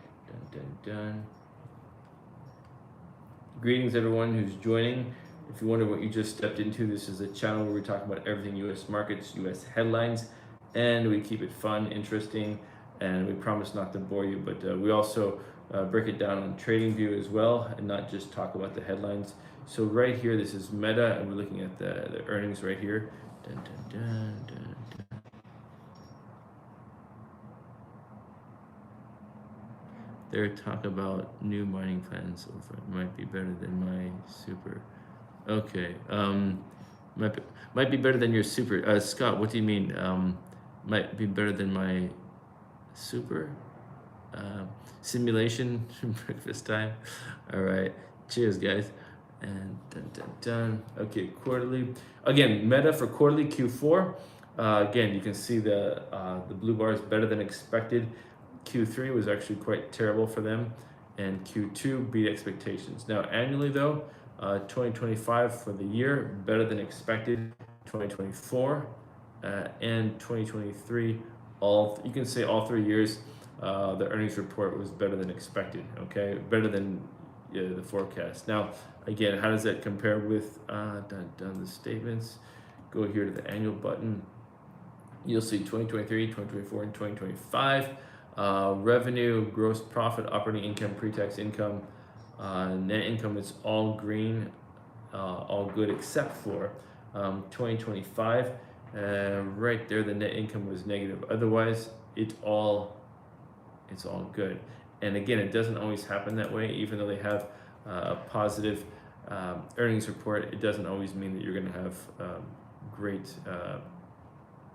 Speaker 1: greetings everyone who's joining. If you wonder what you just stepped into, this is a channel where we talk about everything U.S. markets, U.S. headlines, and we keep it fun, interesting, and we promise not to bore you, but we also break it down on TradingView as well, and not just talk about the headlines. So right here, this is Meta, and we're looking at the earnings right here. Their talk about new mining plans over might be better than my super. Okay. Might be, might be better than your super. Scott, what do you mean? Might be better than my super? Uh, Simulation breakfast time. All right. Cheers, guys. And dun dun dun. Okay, quarterly. Again, Meta for quarterly Q4. Again, you can see the blue bar is better than expected. Q3 was actually quite terrible for them, and Q2 beat expectations. Now, annually though, 2025 for the year better than expected. 2024 and 2023, all you can say all 3 years, the earnings report was better than expected. Okay, better than the forecast. Now, again, how does that compare with done the statements? Go here to the annual button. You'll see 2023, 2024, and 2025. Revenue, gross profit, operating income, pre-tax income, net income is all green, all good except for 2025. Right there, the net income was negative. Otherwise, it's all good. And again, it doesn't always happen that way. Even though they have a positive earnings report, it doesn't always mean that you're going to have great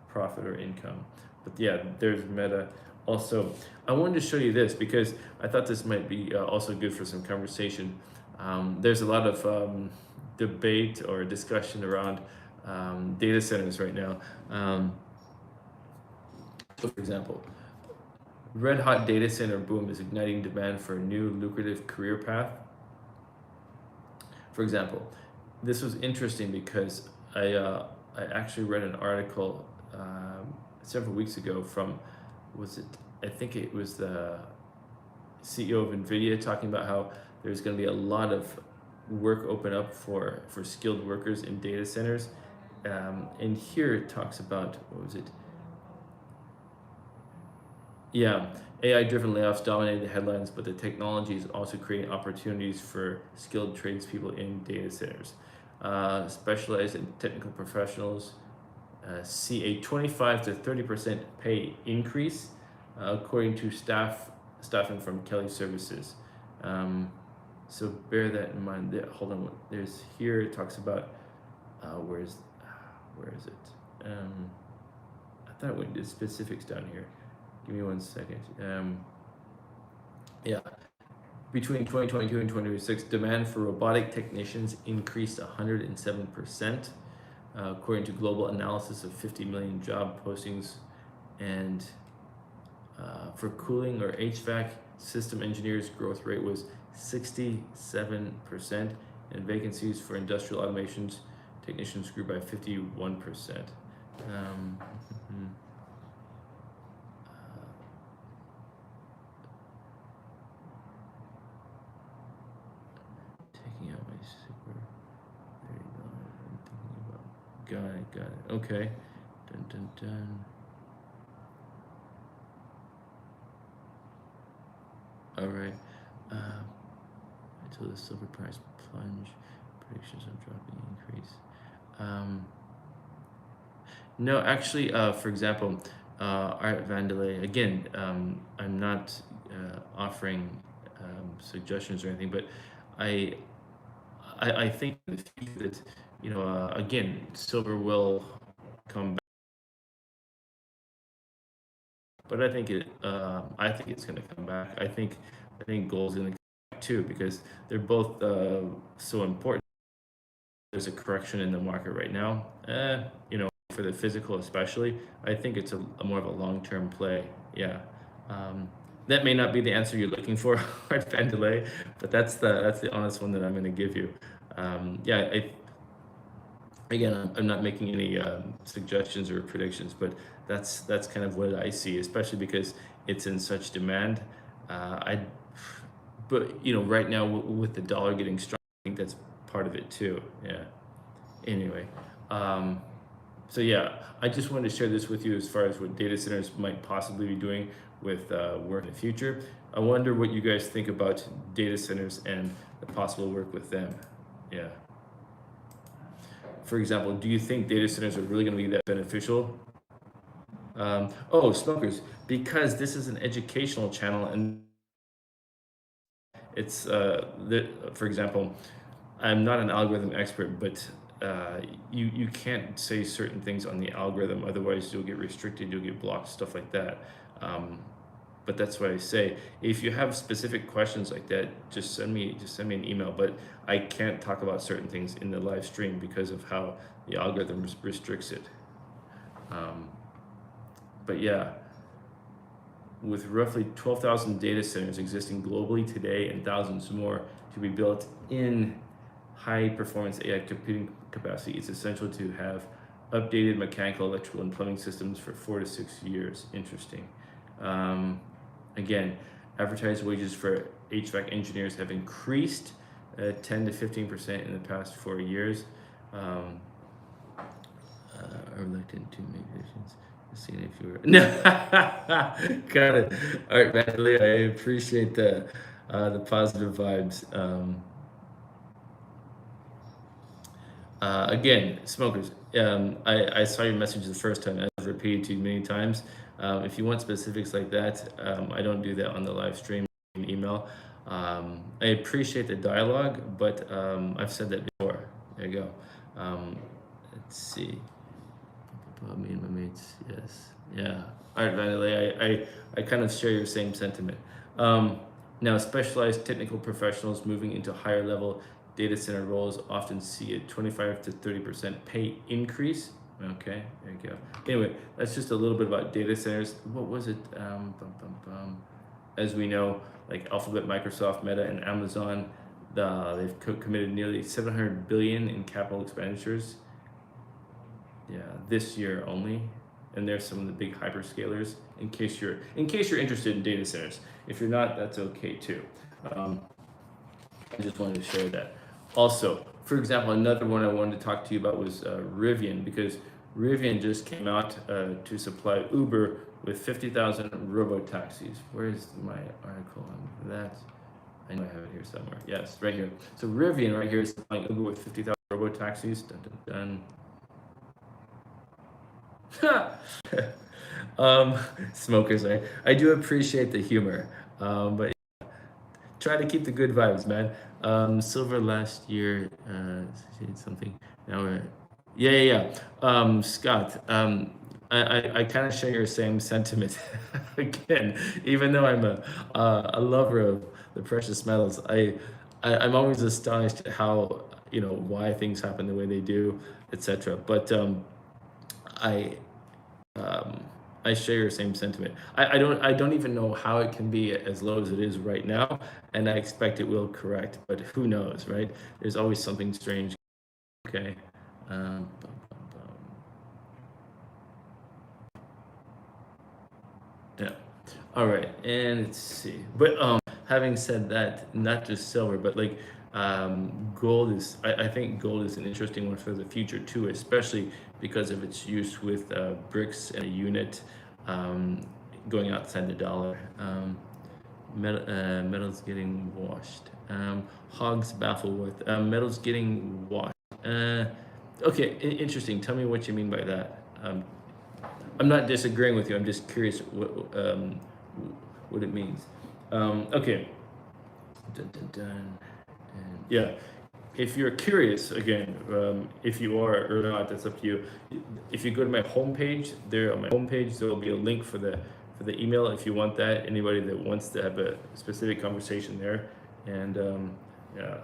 Speaker 1: profit or income. But yeah, there's Meta. Also, I wanted to show you this because I thought this might be also good for some conversation. There's a lot of debate or discussion around data centers right now. So for example, red hot data center boom is igniting demand for a new lucrative career path. For example, this was interesting because I actually read an article several weeks ago from, I think it was the CEO of NVDA talking about how there's going to be a lot of work open up for skilled workers in data centers. And here it talks about, Yeah, AI-driven layoffs dominated the headlines, but the technology is also creating opportunities for skilled tradespeople in data centers. Specialized and technical professionals see a 25 to 30% pay increase, according to staffing from Kelly Services. So bear that in mind. Hold on, there's here it talks about where is it? I thought it went to specifics down here. Give me 1 second. Yeah. Between 2022 and 2026, demand for robotic technicians increased 107%, according to global analysis of 50 million job postings. And for cooling or HVAC system engineers, growth rate was 67%, and vacancies for industrial automations technicians grew by 51%. Taking out my super. There you go. I'm thinking about. Got it. Okay. Dun dun dun. All right. Until the silver price plunge, predictions of dropping increase. No, actually, for example, Art Vandelay, again, I'm not offering suggestions or anything, but I think in the future that, again, silver will come back, but I think it's going to come back. I think gold's going to come back too, because they're both so important. There's a correction in the market right now. For the physical especially, I think it's a more of a long-term play. Yeah. That may not be the answer you're looking for, Art Vandelay, but that's the honest one that I'm going to give you. Again, I'm not making any suggestions or predictions, but that's kind of what I see, especially because it's in such demand. But right now with the dollar getting strong, I think that's part of it too. Yeah. Anyway, so yeah, I just wanted to share this with you as far as what data centers might possibly be doing with work in the future. I wonder what you guys think about data centers and the possible work with them. Yeah. For example, do you think data centers are really going to be that beneficial? Smokers, because this is an educational channel and it's for example, I'm not an algorithm expert, but you can't say certain things on the algorithm, otherwise you'll get restricted, you'll get blocked, stuff like that. Um, but that's why I say, if you have specific questions like that, just send me an email. But I can't talk about certain things in the live stream because of how the algorithm restricts it. But yeah, with roughly 12,000 data centers existing globally today and thousands more to be built in high performance AI computing capacity, it's essential to have updated mechanical, electrical, and plumbing systems for 4 to 6 years. Interesting. Again, advertised wages for HVAC engineers have increased 10 to 15% in the past 4 years. Are reluctant to make decisions. Seeing if you were no, got it. All right, Natalie, I appreciate the positive vibes. Again, smokers, I saw your message the first time. I've repeated to you many times. If you want specifics like that, I don't do that on the live stream, email. I appreciate the dialogue, but I've said that before. There you go. Let's see. Me and my mates, yes. Yeah. All right, Vanille, I kind of share your same sentiment. Now, specialized technical professionals moving into higher level data center roles often see a 25 to 30% pay increase. Okay, there you go. Anyway, that's just a little bit about data centers. What was it? As we know, like Alphabet, Microsoft, Meta, and Amazon, they've committed nearly 700 billion in capital expenditures. Yeah, this year only, and there's some of the big hyperscalers. In case you're interested in data centers, if you're not, that's okay too. I just wanted to share that. Also, for example, another one I wanted to talk to you about was Rivian, because Rivian just came out to supply Uber with 50,000 robo-taxis. Where's my article on that? I know I have it here somewhere. Yes, right here. So Rivian right here is supplying Uber with 50,000 robo-taxis. Dun, dun, dun. Smokers, I do appreciate the humor, but try to keep the good vibes, man. Silver last year something. Now we're yeah. Scott, I kind of share your same sentiment. Again, even though I'm a lover of the precious metals, I'm always astonished at how, why things happen the way they do, etc. But I share your same sentiment. I don't even know how it can be as low as it is right now, and I expect it will correct, but who knows, right? There's always something strange. Okay. Yeah. All right, and let's see. But having said that, not just silver, but like gold is. I think gold is an interesting one for the future too, especially because of its use with bricks and a unit going outside the dollar. Metals getting washed. Hogs baffle with metals getting washed. Okay, interesting. Tell me what you mean by that. I'm not disagreeing with you. I'm just curious what it means. Okay. Dun, dun, dun. And yeah, if you're curious, again, if you are or not, that's up to you. If you go to my homepage, there on my homepage, there will be a link for the email if you want that. Anybody that wants to have a specific conversation there, and yeah.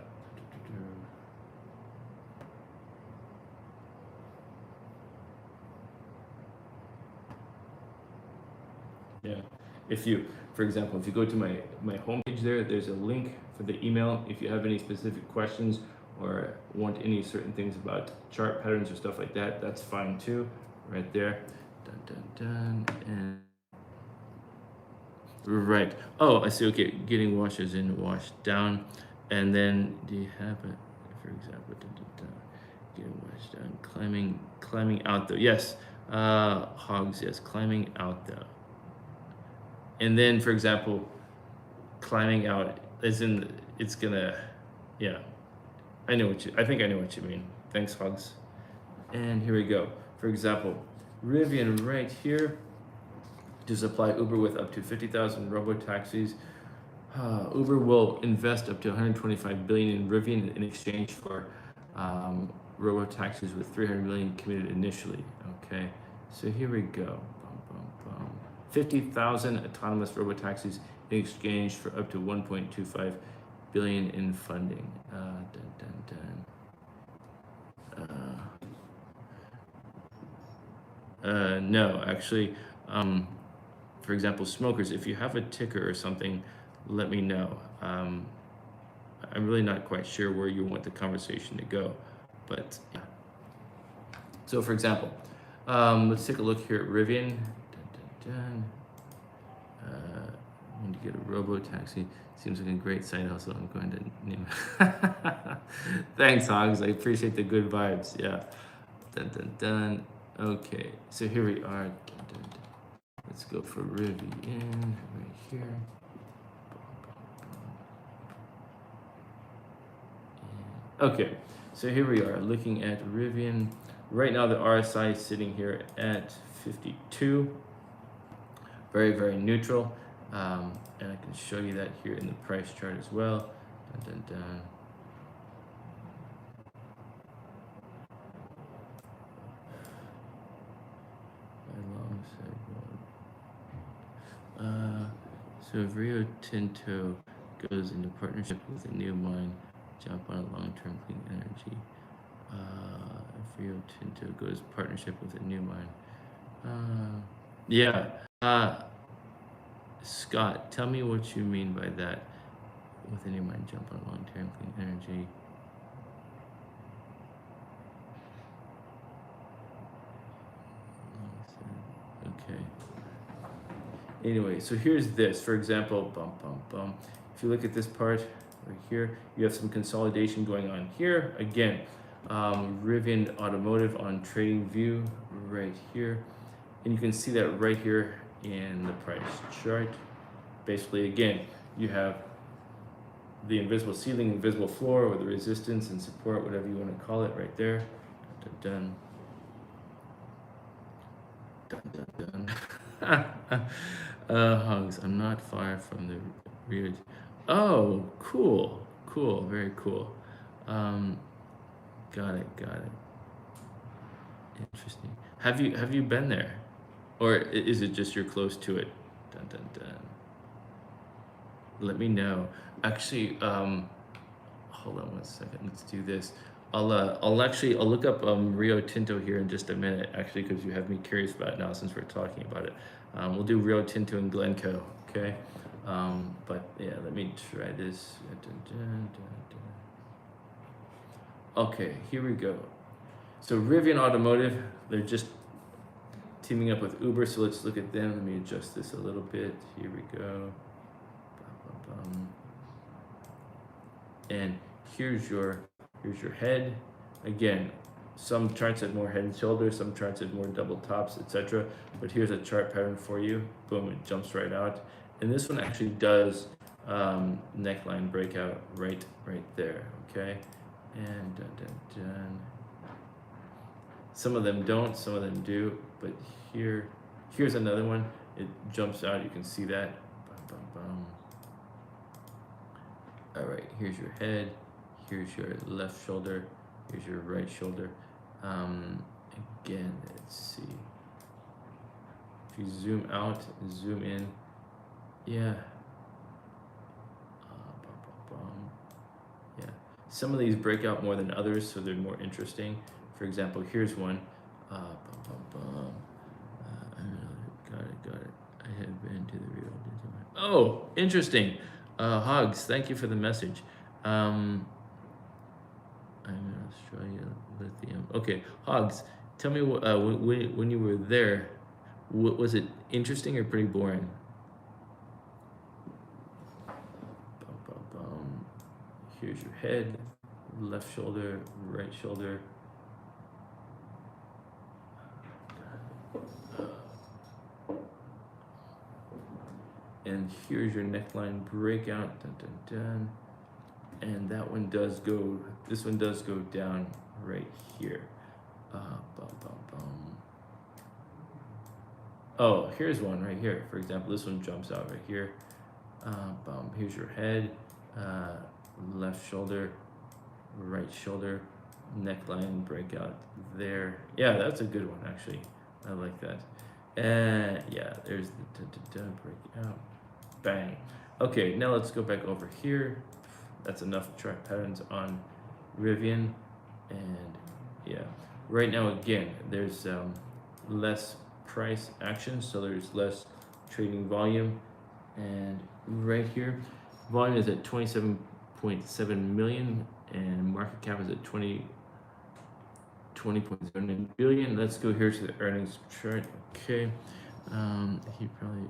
Speaker 1: Yeah, if you, for example, if you go to my homepage there's a link for the email. If you have any specific questions or want any certain things about chart patterns or stuff like that, that's fine too, right there. Dun, dun, dun, and right. Oh, I see. Okay, getting washed as in washed down, and then do you have it? For example, dun, dun, dun, getting washed down, climbing out though. Yes, hogs. Yes, climbing out though. And then, for example, climbing out as in it's gonna, yeah. I think I know what you mean. Thanks, Hogs. And here we go. For example, Rivian right here to supply Uber with up to 50,000 robo taxis. Uber will invest up to 125 billion in Rivian in exchange for robo-taxis with 300 million committed initially. Okay, so here we go. 50,000 autonomous robo-taxis in exchange for up to 1.25 billion in funding. No, actually, for example, smokers, if you have a ticker or something, let me know. I'm really not quite sure where you want the conversation to go, but yeah. So for example, let's take a look here at Rivian. When you get a robo-taxi, seems like a great side hustle. I'm going to name it. Thanks, Hogs. I appreciate the good vibes. Yeah. Okay, so here we are. Let's go for Rivian right here. Okay, so here we are looking at Rivian. Right now the RSI is sitting here at 52. Very, very neutral. And I can show you that here in the price chart as well. So if Rio Tinto goes into partnership with a new mine, jump on a long-term clean energy. If Rio Tinto goes partnership with a new mine. Yeah. Scott, tell me what you mean by that. With a new mine, jump on a long-term clean energy. Okay. Anyway, so here's this. For example, if you look at this part right here, you have some consolidation going on here. Again, Rivian Automotive on Trading View right here. And you can see that right here in the price chart. Basically, again, you have the invisible ceiling, invisible floor, or the resistance and support, whatever you want to call it, right there. Dun, dun, dun, dun. Hugs, I'm not far from the Rio. Oh, cool, cool, very cool. Got it. Interesting. Have you been there, or is it just you're close to it? Dun, dun, dun. Let me know. Actually, hold on one second. Let's do this. I'll look up Rio Tinto here in just a minute, actually, because you have me curious about it now since we're talking about it. We'll do Rio Tinto and Glencoe, okay? But yeah, let me try this. Okay, here we go. So Rivian Automotive, they're just teaming up with Uber, so let's look at them. Let me adjust this a little bit. Here we go. And here's your head. Again, some charts have more head and shoulders, some charts have more double tops, etc. But here's a chart pattern for you. Boom, it jumps right out. And this one actually does neckline breakout right there, okay? And some of them don't, some of them do, but here's another one. It jumps out, you can see that. All right, here's your head, here's your left shoulder, here's your right shoulder. Again, let's see. If you zoom out, zoom in, yeah. Yeah. Some of these break out more than others, so they're more interesting. For example, here's one. Got it. I have been to the Rio. Oh, interesting. Hogs, thank you for the message. I'm in Australia, lithium. Okay, Hogs, tell me when you were there, was it interesting or pretty boring? Here's your head, left shoulder, right shoulder. And here's your neckline breakout, and that one does go, this one does go down right here. Oh, here's one right here. For example, this one jumps out right here. Here's your head, left shoulder, right shoulder, neckline breakout there. Yeah, that's a good one actually. I like that. And yeah, there's the breakout. Bang. Okay, now let's go back over here. That's enough chart patterns on Rivian. And yeah, right now again, there's less price action, so there's less trading volume. And right here, volume is at 27.7 million and market cap is at 20.09 billion. Let's go here to the earnings chart. Okay, he probably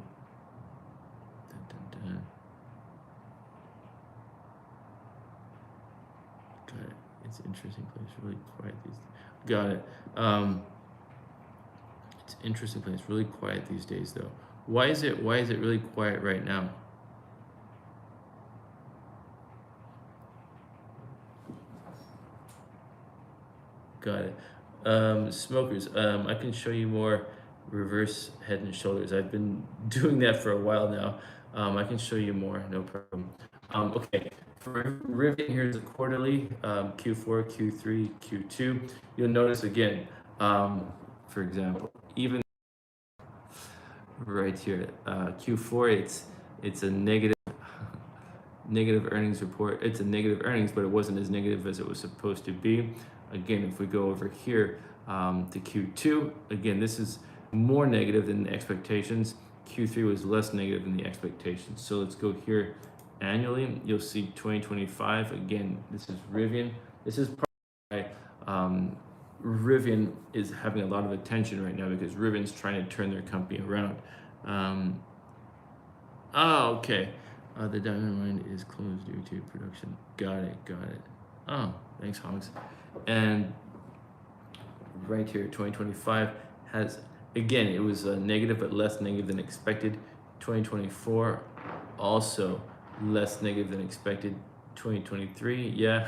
Speaker 1: got it. It's an interesting place, really quiet these. Got it. It's an interesting place, really quiet these days though. Why is it really quiet right now? Got it. Smokers, I can show you more reverse head and shoulders. I've been doing that for a while now. I can show you more, no problem. Okay, for Rivian, here's the quarterly, Q4, Q3, Q2. You'll notice again, for example, even right here, Q4, it's a negative earnings report. It's a negative earnings, but it wasn't as negative as it was supposed to be. Again, if we go over here to Q2, again, this is more negative than the expectations. Q3 was less negative than the expectations. So let's go here annually. You'll see 2025. Again, this is Rivian. This is probably why Rivian is having a lot of attention right now, because Rivian's trying to turn their company around. Okay. The diamond mine is closed due to production. Got it. Oh, thanks, Honks. And right here, 2025 has, again, it was negative, but less negative than expected. 2024, also less negative than expected. 2023, yeah,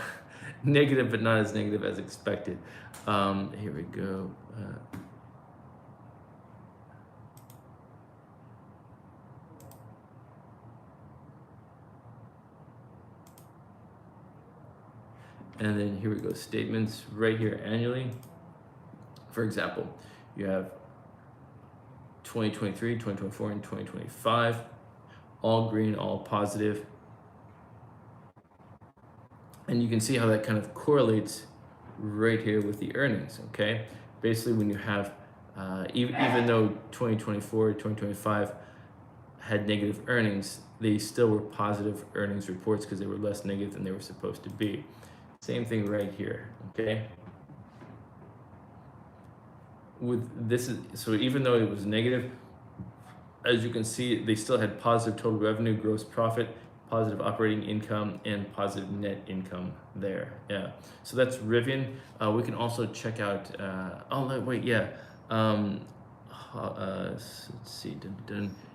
Speaker 1: negative, but not as negative as expected. Here we go. And then here we go, statements right here annually. For example, you have 2023, 2024, and 2025, all green, all positive. And you can see how that kind of correlates right here with the earnings, okay? Basically, when you have, even though 2024, 2025 had negative earnings, they still were positive earnings reports because they were less negative than they were supposed to be. Same thing right here, okay? With this is, so even though it was negative, as you can see, they still had positive total revenue, gross profit, positive operating income, and positive net income there. Yeah, so that's Rivian. We can also check out, let's see,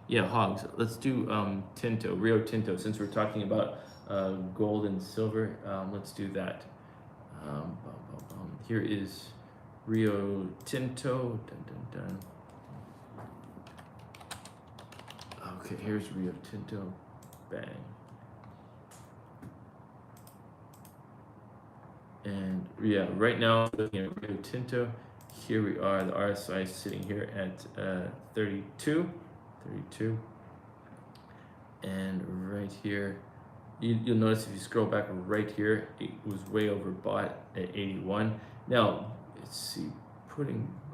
Speaker 1: yeah, hogs. Let's do Tinto, Rio Tinto, since we're talking about gold and silver. Let's do that. Here is Rio Tinto. Okay, here's Rio Tinto. Bang. And yeah, right now looking at Rio Tinto, here we are, the RSI is sitting here at 32. And right here, you'll notice if you scroll back right here, it was way overbought at 81. Now, let's see,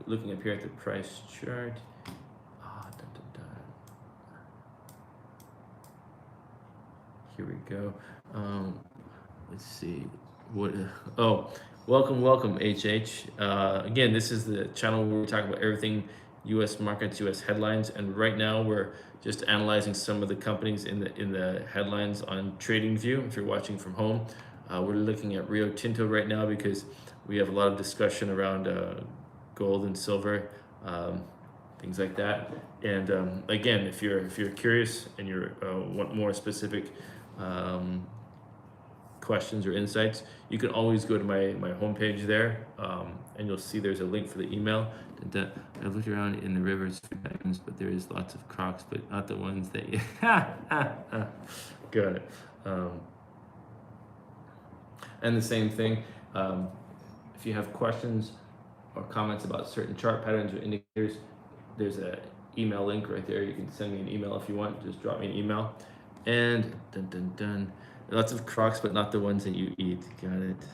Speaker 1: looking up here at the price chart. Here we go. Let's see. Welcome HH. Again, this is the channel where we talk about everything U.S. markets, U.S. headlines, and right now we're just analyzing some of the companies in the headlines on TradingView. If you're watching from home, we're looking at Rio Tinto right now because we have a lot of discussion around gold and silver, things like that. And again, if you're curious and you want more specific questions or insights, you can always go to my homepage there, and you'll see there's a link for the email. I've looked around in the rivers a few times, but there is lots of crocs, but not the ones that you got it. And the same thing, if you have questions or comments about certain chart patterns or indicators, there's a email link right there. You can send me an email if you want. Just drop me an email. And lots of crocs, but not the ones that you eat. Got it.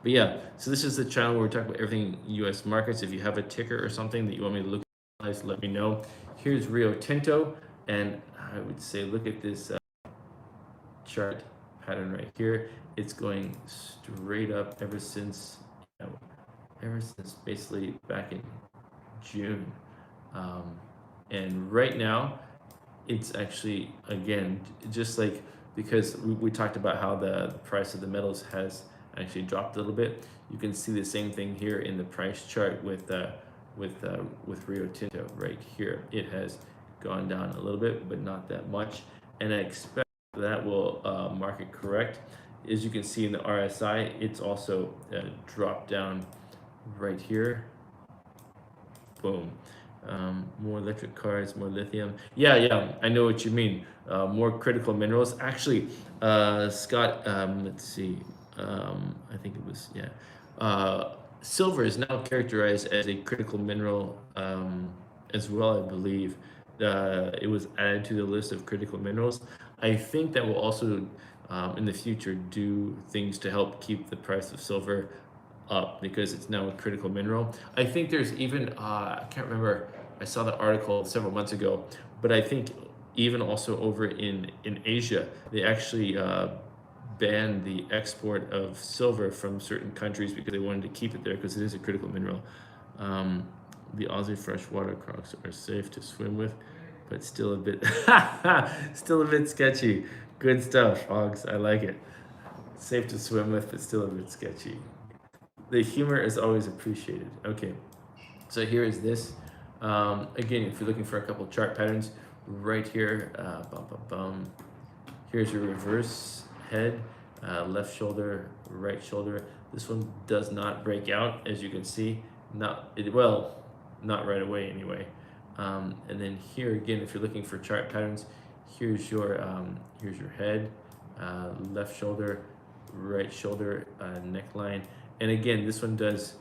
Speaker 1: But yeah, so this is the channel where we talk about everything U.S. markets. If you have a ticker or something that you want me to look at, let me know. Here's Rio Tinto, and I would say look at this chart pattern right here. It's going straight up ever since basically back in June, and right now it's actually, again, just like, because we talked about how the price of the metals has actually dropped a little bit. You can see the same thing here in the price chart with Rio Tinto right here. It has gone down a little bit, but not that much, and I expect that will market correct. As you can see in the RSI, it's also dropped down right here. Boom. More electric cars, more lithium. Yeah, I know what you mean. More critical minerals. Actually, Scott, let's see. I think it was, silver is now characterized as a critical mineral as well, I believe. It was added to the list of critical minerals. I think that will also, in the future, do things to help keep the price of silver up, because it's now a critical mineral. I think there's even, I can't remember, I saw the article several months ago, but I think even also over in Asia, they actually banned the export of silver from certain countries because they wanted to keep it there because it is a critical mineral. The Aussie freshwater crocs are safe to swim with, but still a bit sketchy. Good stuff, Hogs. I like it. Safe to swim with, but still a bit sketchy. The humor is always appreciated. Okay, so here is this. Again, if you're looking for a couple chart patterns, right here, here's your reverse head, left shoulder, right shoulder. This one does not break out, as you can see. Not right away anyway. And then here again, if you're looking for chart patterns, here's your head, left shoulder, right shoulder, neckline. And again, this one does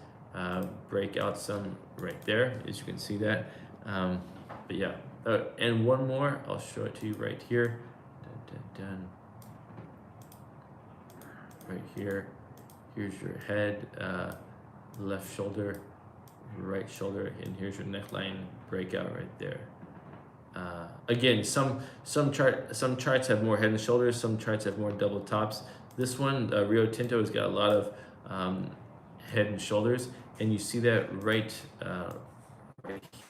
Speaker 1: break out some right there, as you can see that. But yeah, and one more, I'll show it to you right here. Right here, here's your head, left shoulder, right shoulder, and here's your neckline breakout right there. Again, some charts have more head and shoulders, some charts have more double tops. This one, Rio Tinto, has got a lot of head and shoulders, and you see that right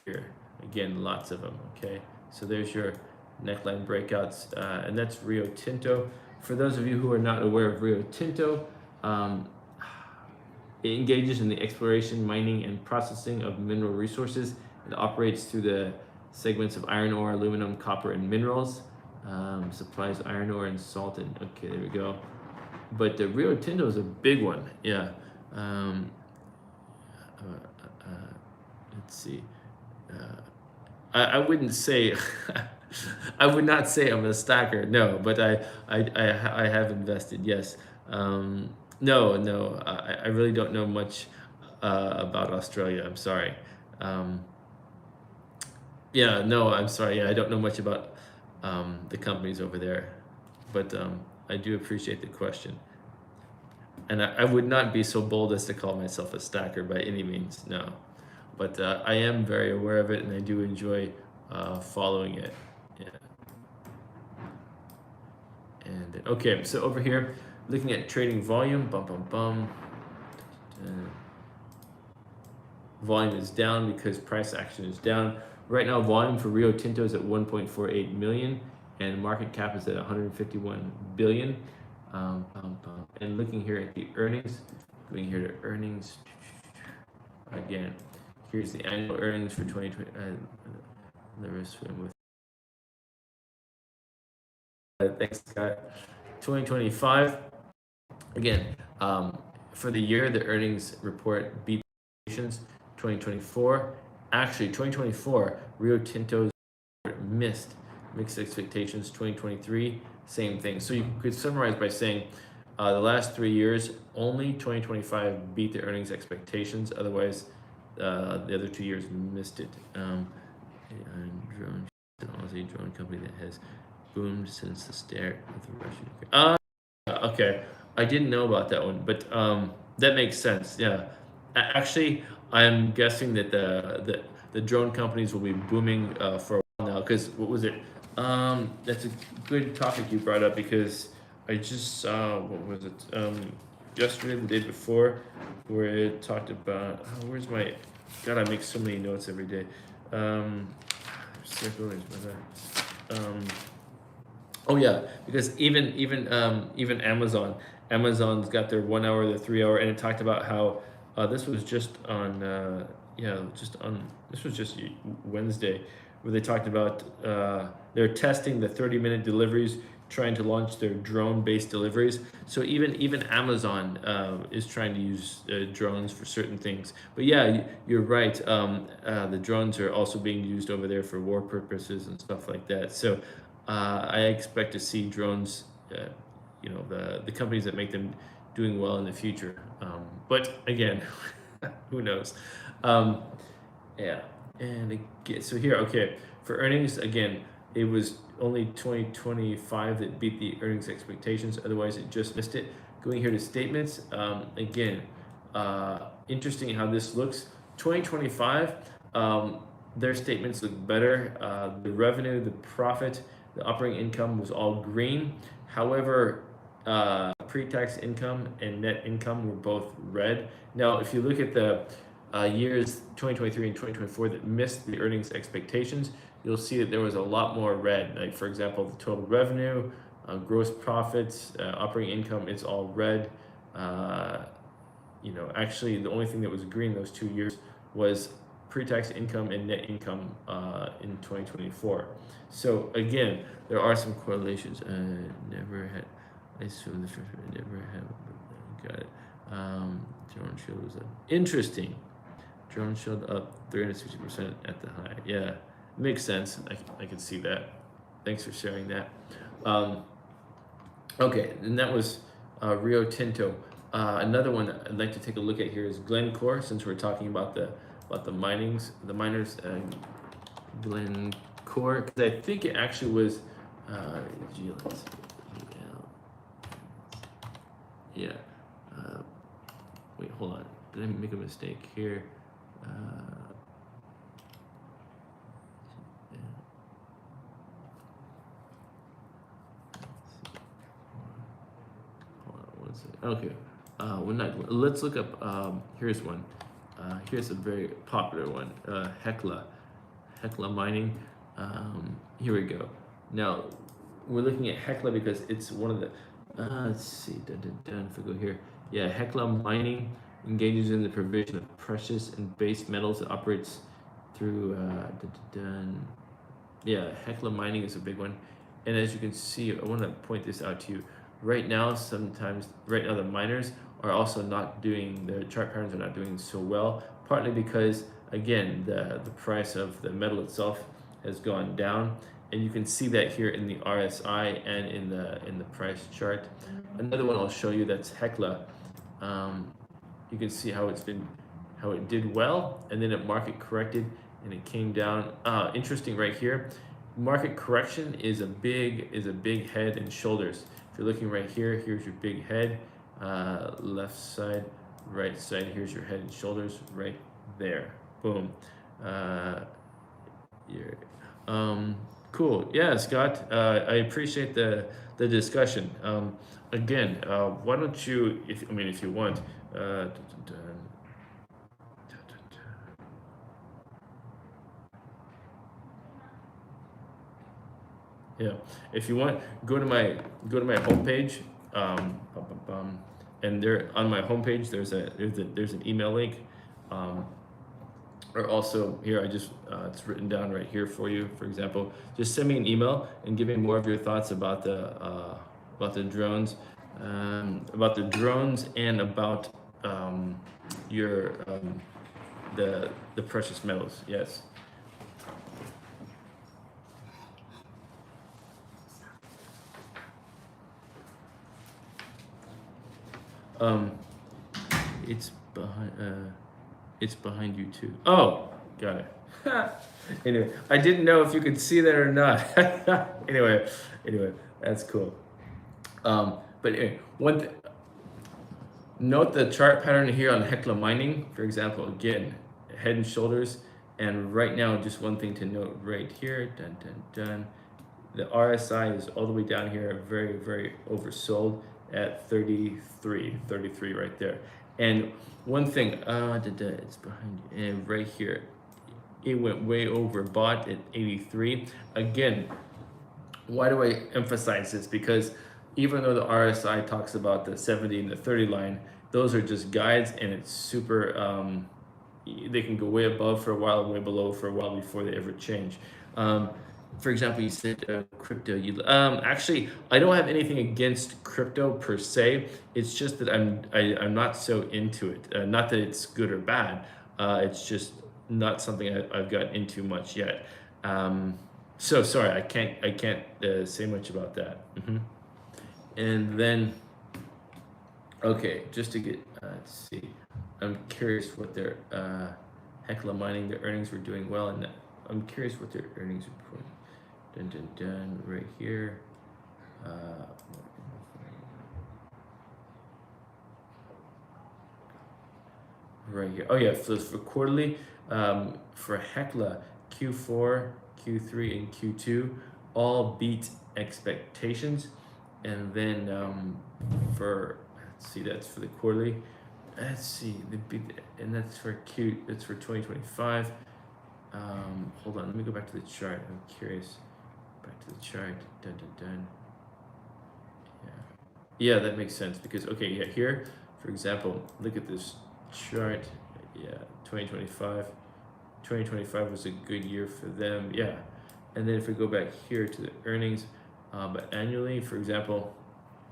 Speaker 1: here. Again, lots of them. Okay, so there's your neckline breakouts, and that's Rio Tinto. For those of you who are not aware of Rio Tinto, it engages in the exploration, mining, and processing of mineral resources. It operates through the segments of iron ore, aluminum, copper, and minerals. Supplies iron ore and salt. And okay, there we go. But the Rio Tinto is a big one. Yeah. Let's see. I wouldn't say. I would not say I'm a stacker. No, but I have invested. Yes. No. I really don't know much about Australia. I'm sorry. Yeah. No. I'm sorry. Yeah, I don't know much about the companies over there, but I do appreciate the question. And I would not be so bold as to call myself a stacker by any means, no. But I am very aware of it, and I do enjoy following it. Yeah. And okay, so over here, looking at trading volume, volume is down because price action is down. Right now, volume for Rio Tinto is at 1.48 million, and market cap is at 151 billion. And looking here at the earnings, going here to earnings again. Here's the annual earnings for 2020. Let me swim with Thanks, Scott. 2025, again, for the year, the earnings report beat expectations. 2024, actually, 2024, Rio Tinto's missed expectations. 2023, same thing. So you could summarize by saying the last 3 years, only 2025 beat the earnings expectations. Otherwise, the other 2 years missed it. Drone, technology drone company that has boomed since the start of the Russian. Okay, I didn't know about that one, but that makes sense. Yeah, actually, I'm guessing that the drone companies will be booming for a while now. Because what was it? That's a good topic you brought up because I just saw what was it? Yesterday, the day before, where it talked about. Oh, where's my? God, I make so many notes every day. Oh yeah, because even Amazon's got their 1 hour, their 3 hour, and it talked about how this was just on this was just Wednesday, where they talked about they're testing the 30-minute deliveries, trying to launch their drone-based deliveries. So even Amazon is trying to use drones for certain things. But yeah, you're right. The drones are also being used over there for war purposes and stuff like that. So I expect to see drones, the companies that make them doing well in the future. But again, who knows? Yeah, and again, so here, okay, for earnings, again, it was only 2025 that beat the earnings expectations. Otherwise, it just missed it. Going here to statements, again, interesting how this looks. 2025, their statements look better. The revenue, the profit, the operating income was all green. However, pre-tax income and net income were both red. Now, if you look at the years 2023 and 2024 that missed the earnings expectations, you'll see that there was a lot more red. Like, for example, the total revenue, gross profits, operating income, it's all red. Actually, the only thing that was green those 2 years was pre-tax income and net income in 2024. So again, there are some correlations. I assume the first one never have. Got it. Drone shows up. Interesting. Drone showed up 360% at the high. Yeah, makes sense. I can see that. Thanks for sharing that. Okay, and that was Rio Tinto. Another one I'd like to take a look at here is Glencore, since we're talking about the miners. Glencore, because I think it actually was yeah. Wait, hold on. Did I make a mistake here? Hold on one second. Okay. Let's look up. Here's one. Here's a very popular one. Hecla Mining. Here we go. Now we're looking at Hecla because it's one of the. Let's see. If we go here. Yeah, Hecla Mining engages in the provision of precious and base metals that operates through. Yeah, Hecla Mining is a big one. And as you can see, I want to point this out to you. Right now, the miners are also not doing, the chart patterns are not doing so well, partly because, again, the price of the metal itself has gone down. And you can see that here in the RSI and in the price chart. Another one I'll show you, that's Hecla. You can see how it did well, and then it market corrected and it came down. Interesting right here. Market correction is a big head and shoulders. If you're looking right here, here's your big head, left side, right side, here's your head and shoulders right there. Boom. Cool. Yeah, Scott, I appreciate the discussion. Again, why don't you, if you want, yeah, if you want, go to my homepage, and there on my homepage there's an email link. or also here, I just, it's written down right here for you. For example, just send me an email and give me more of your thoughts about the drones, and about your the precious metals. Yes. Um, it's behind. It's behind you too. Oh, got it. Anyway, I didn't know if you could see that or not. anyway, that's cool. But anyway, note the chart pattern here on Hecla mining, for example. Again, head and shoulders. And right now, just one thing to note right here. Dun dun dun. The RSI is all the way down here, very, very oversold at 33 right there. And one thing, it's behind you, and right here, it went way overbought at 83. Again, why do I emphasize this? Because even though the RSI talks about the 70 and the 30 line, those are just guides, and it's super, they can go way above for a while and way below for a while before they ever change. For example, you said crypto. Actually, I don't have anything against crypto per se. It's just that I'm not so into it. Not that it's good or bad. It's just not something I've got into much yet. So sorry, I can't say much about that. And then, okay, just to get let's see. I'm curious what their Hecla mining, their earnings were doing well, and I'm curious what their earnings report. Dun dun dun, right here. Right here. Oh yeah, so for quarterly, for Hecla, Q4, Q3, and Q2 all beat expectations, and then for let's see, that's for the quarterly. Let's see, and that's for 2025. Hold on, let me go back to the chart. I'm curious. Back to the chart. Dun dun dun. Yeah, that makes sense because okay, yeah, here, for example, look at this chart. Yeah, 2025. 2025 was a good year for them. Yeah, and then if we go back here to the earnings, but annually, for example,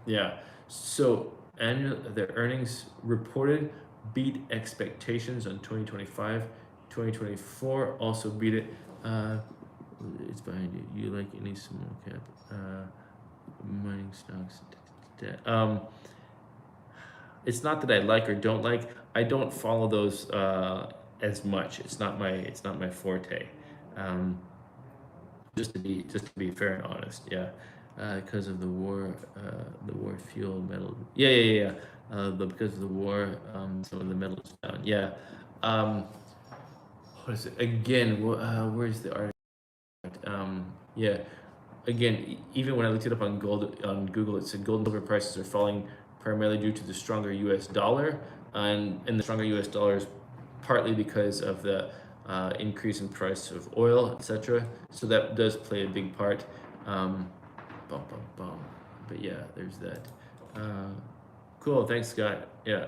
Speaker 1: yeah. So the earnings reported beat expectations on 2025. 2024 also beat it. It's behind you. You like any small cap mining stocks? It's not that I like or don't like. I don't follow those as much. It's not my forte. Just to be fair and honest, yeah. Because of the war fuel metal. Yeah. Because of the war, some of the metals down. Yeah. What is it again? Where's the article? Yeah. Again, even when I looked it up on Google, it said gold and silver prices are falling primarily due to the stronger U.S. dollar, and the stronger U.S. dollar is partly because of the increase in price of oil, etc. So that does play a big part. But yeah, there's that. Cool, thanks, Scott. Yeah,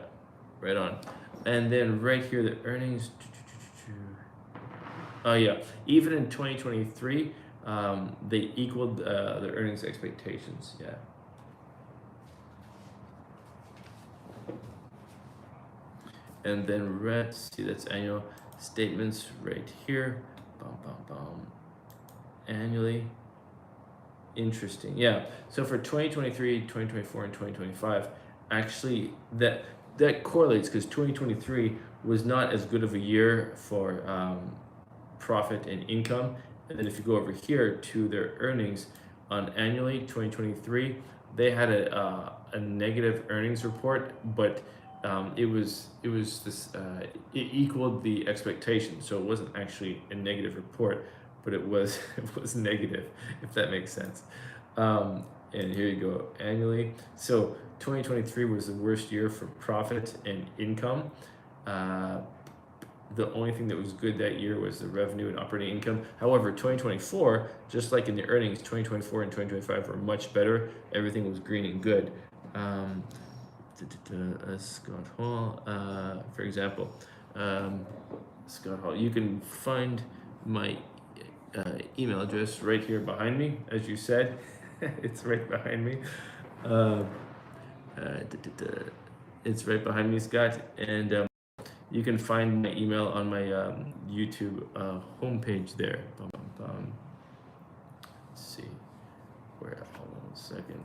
Speaker 1: right on. And then right here, the earnings. Oh yeah, even in 2023, they equaled the earnings expectations. Yeah. And then see, that's annual statements right here. Annually. Interesting. Yeah. So for 2023, 2024, and 2025, actually that correlates because 2023 was not as good of a year for profit and income. And then if you go over here to their earnings on annually 2023, they had a negative earnings report, but it was this it equaled the expectation, so it wasn't actually a negative report, but it was negative, if that makes sense. And here you go, annually. So 2023 was the worst year for profit and income. The only thing that was good that year was the revenue and operating income. However, 2024, just like in the earnings, 2024 and 2025 were much better. Everything was green and good. Scott Hall, for example. Scott Hall. You can find my email address right here behind me, as you said. It's right behind me. Uh, it's right behind me, Scott. And you can find my email on my YouTube homepage there. Let's see. Where? Hold on a second.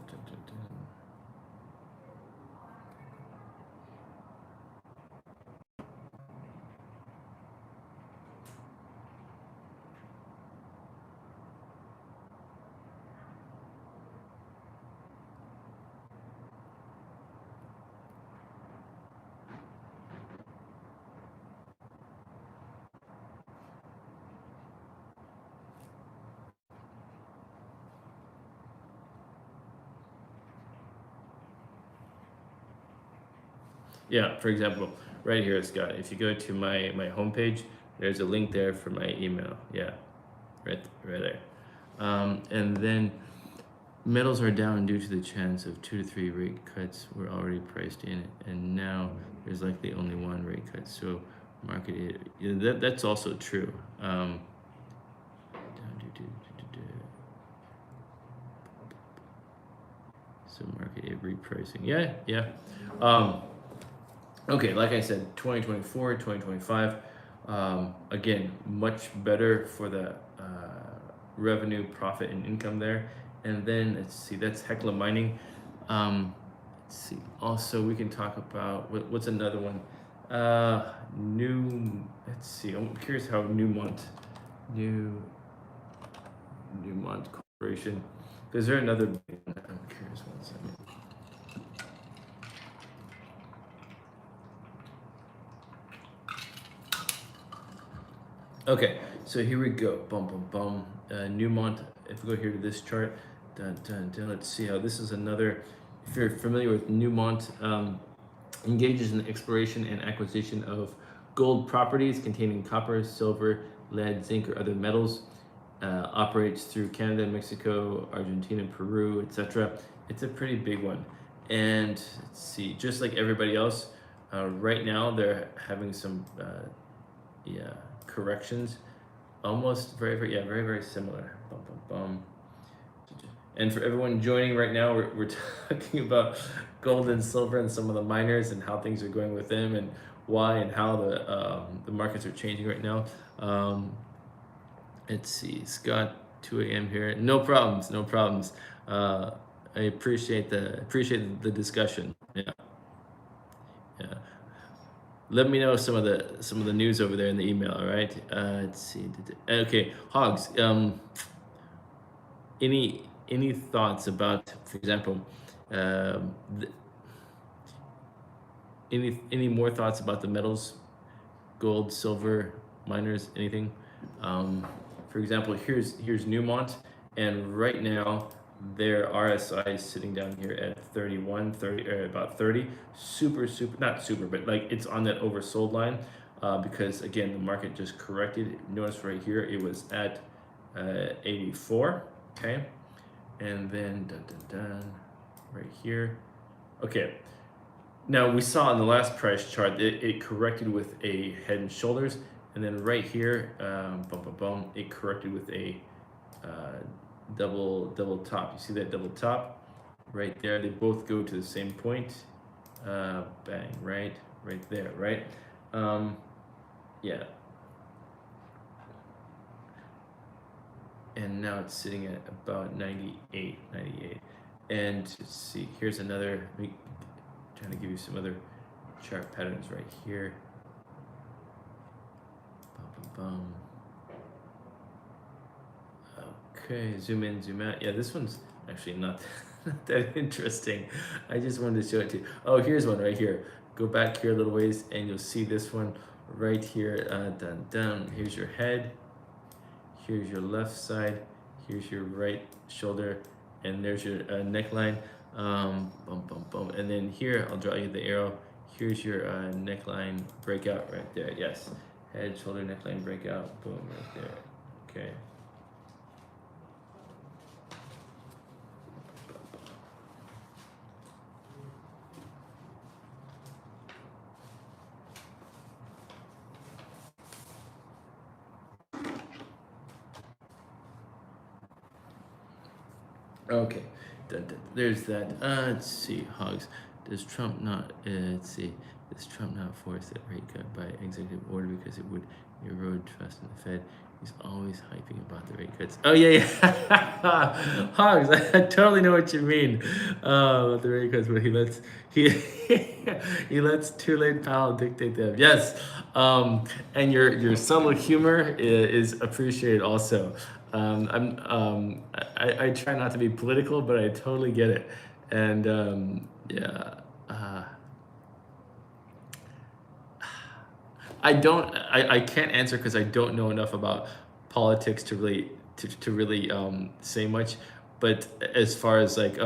Speaker 1: Yeah, for example, right here, Scott, if you go to my homepage, there's a link there for my email. Yeah, right there. And then metals are down due to the chance of 2 to 3 rate cuts were already priced in, and now there's likely only one rate cut. So market, that's also true. So market repricing. Yeah. Okay, like I said, 2024, 2025, again, much better for the revenue, profit, and income there. And then let's see, that's Hecla Mining. Let's see. Also, we can talk about what's another one. Let's see. I'm curious how Newmont Corporation, because they're another big one. I'm curious. 1 second. Okay, so here we go. Newmont. If we go here to this chart, let's see how this is another. If you're familiar with Newmont, engages in exploration and acquisition of gold properties containing copper, silver, lead, zinc, or other metals. Operates through Canada, Mexico, Argentina, Peru, etc. It's a pretty big one. And let's see, just like everybody else, right now they're having some corrections, almost very similar. And for everyone joining right now, we're talking about gold and silver and some of the miners and how things are going with them and why and how the markets are changing right now. Let's see, Scott, 2 a.m. here. No problems. I appreciate the discussion. Yeah. Let me know some of the news over there in the email. All right. Let's see. Okay, Hogs. Any thoughts about, for example, any more thoughts about the metals, gold, silver, miners, anything? For example, here's Newmont, and right now their RSI is sitting down here at 31, 30, or about 30. Super, not super, but like it's on that oversold line because again, the market just corrected. Notice right here, it was at 84, okay? And then right here, okay. Now we saw in the last price chart that it corrected with a head and shoulders, and then right here, it corrected with a double top. You see that double top right there? They both go to the same point. Bang, right there, right? Yeah. And now it's sitting at about 98. And let's see, here's another, trying to give you some other chart patterns right here. Okay, zoom in, zoom out. Yeah, this one's actually not that interesting. I just wanted to show it to you. Oh, here's one right here. Go back here a little ways and you'll see this one right here. Down. Here's your head. Here's your left side. Here's your right shoulder. And there's your neckline. And then here, I'll draw you the arrow. Here's your neckline breakout right there. Yes. Head, shoulder, neckline breakout. Boom, right there. Okay. Okay, there's that. Let's see, Hogs. Does Trump not? Let's see. Does Trump not force that rate cut by executive order because it would erode trust in the Fed? He's always hyping about the rate cuts. Oh yeah, yeah. Hogs. I totally know what you mean about the rate cuts, but he he lets too late Powell dictate them. Yes, and your subtle humor is appreciated also. I try not to be political, but I totally get it. And yeah, uh, I can't answer because I don't know enough about politics to really say much. But as far as like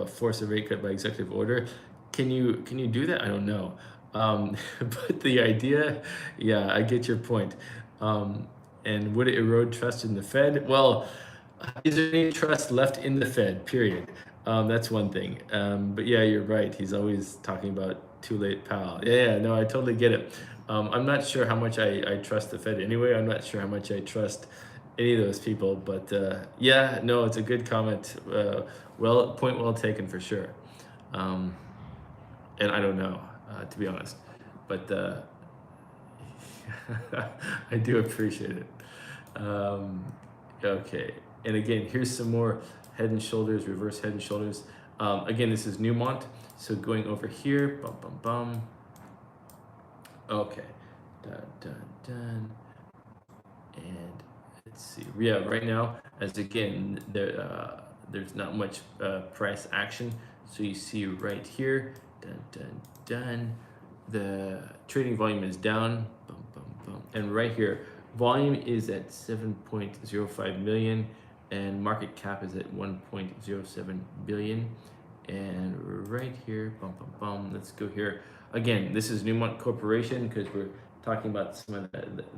Speaker 1: force a rate cut by executive order, can you do that? I don't know. But the idea, yeah, I get your point. Um, and would it erode trust in the Fed? Well, is there any trust left in the Fed? Period. That's one thing. But yeah, you're right. He's always talking about too late, pal. Yeah, no, I totally get it. I'm not sure how much I trust the Fed anyway. I'm not sure how much I trust any of those people. But yeah, no, it's a good comment. Point well taken for sure. Um, and I don't know, to be honest. But I do appreciate it. Okay, and again, here's some more head and shoulders, reverse head and shoulders. Again, this is Newmont. So going over here, bum bum bum. Okay, dun dun dun. And let's see. Yeah, right now, as again, there's not much price action. So you see right here, dun dun dun. The trading volume is down, bum, bum, bum. And right here, volume is at 7.05 million and market cap is at 1.07 billion. And right here, bum, bum, bum, let's go here. Again, this is Newmont Corporation because we're talking about some of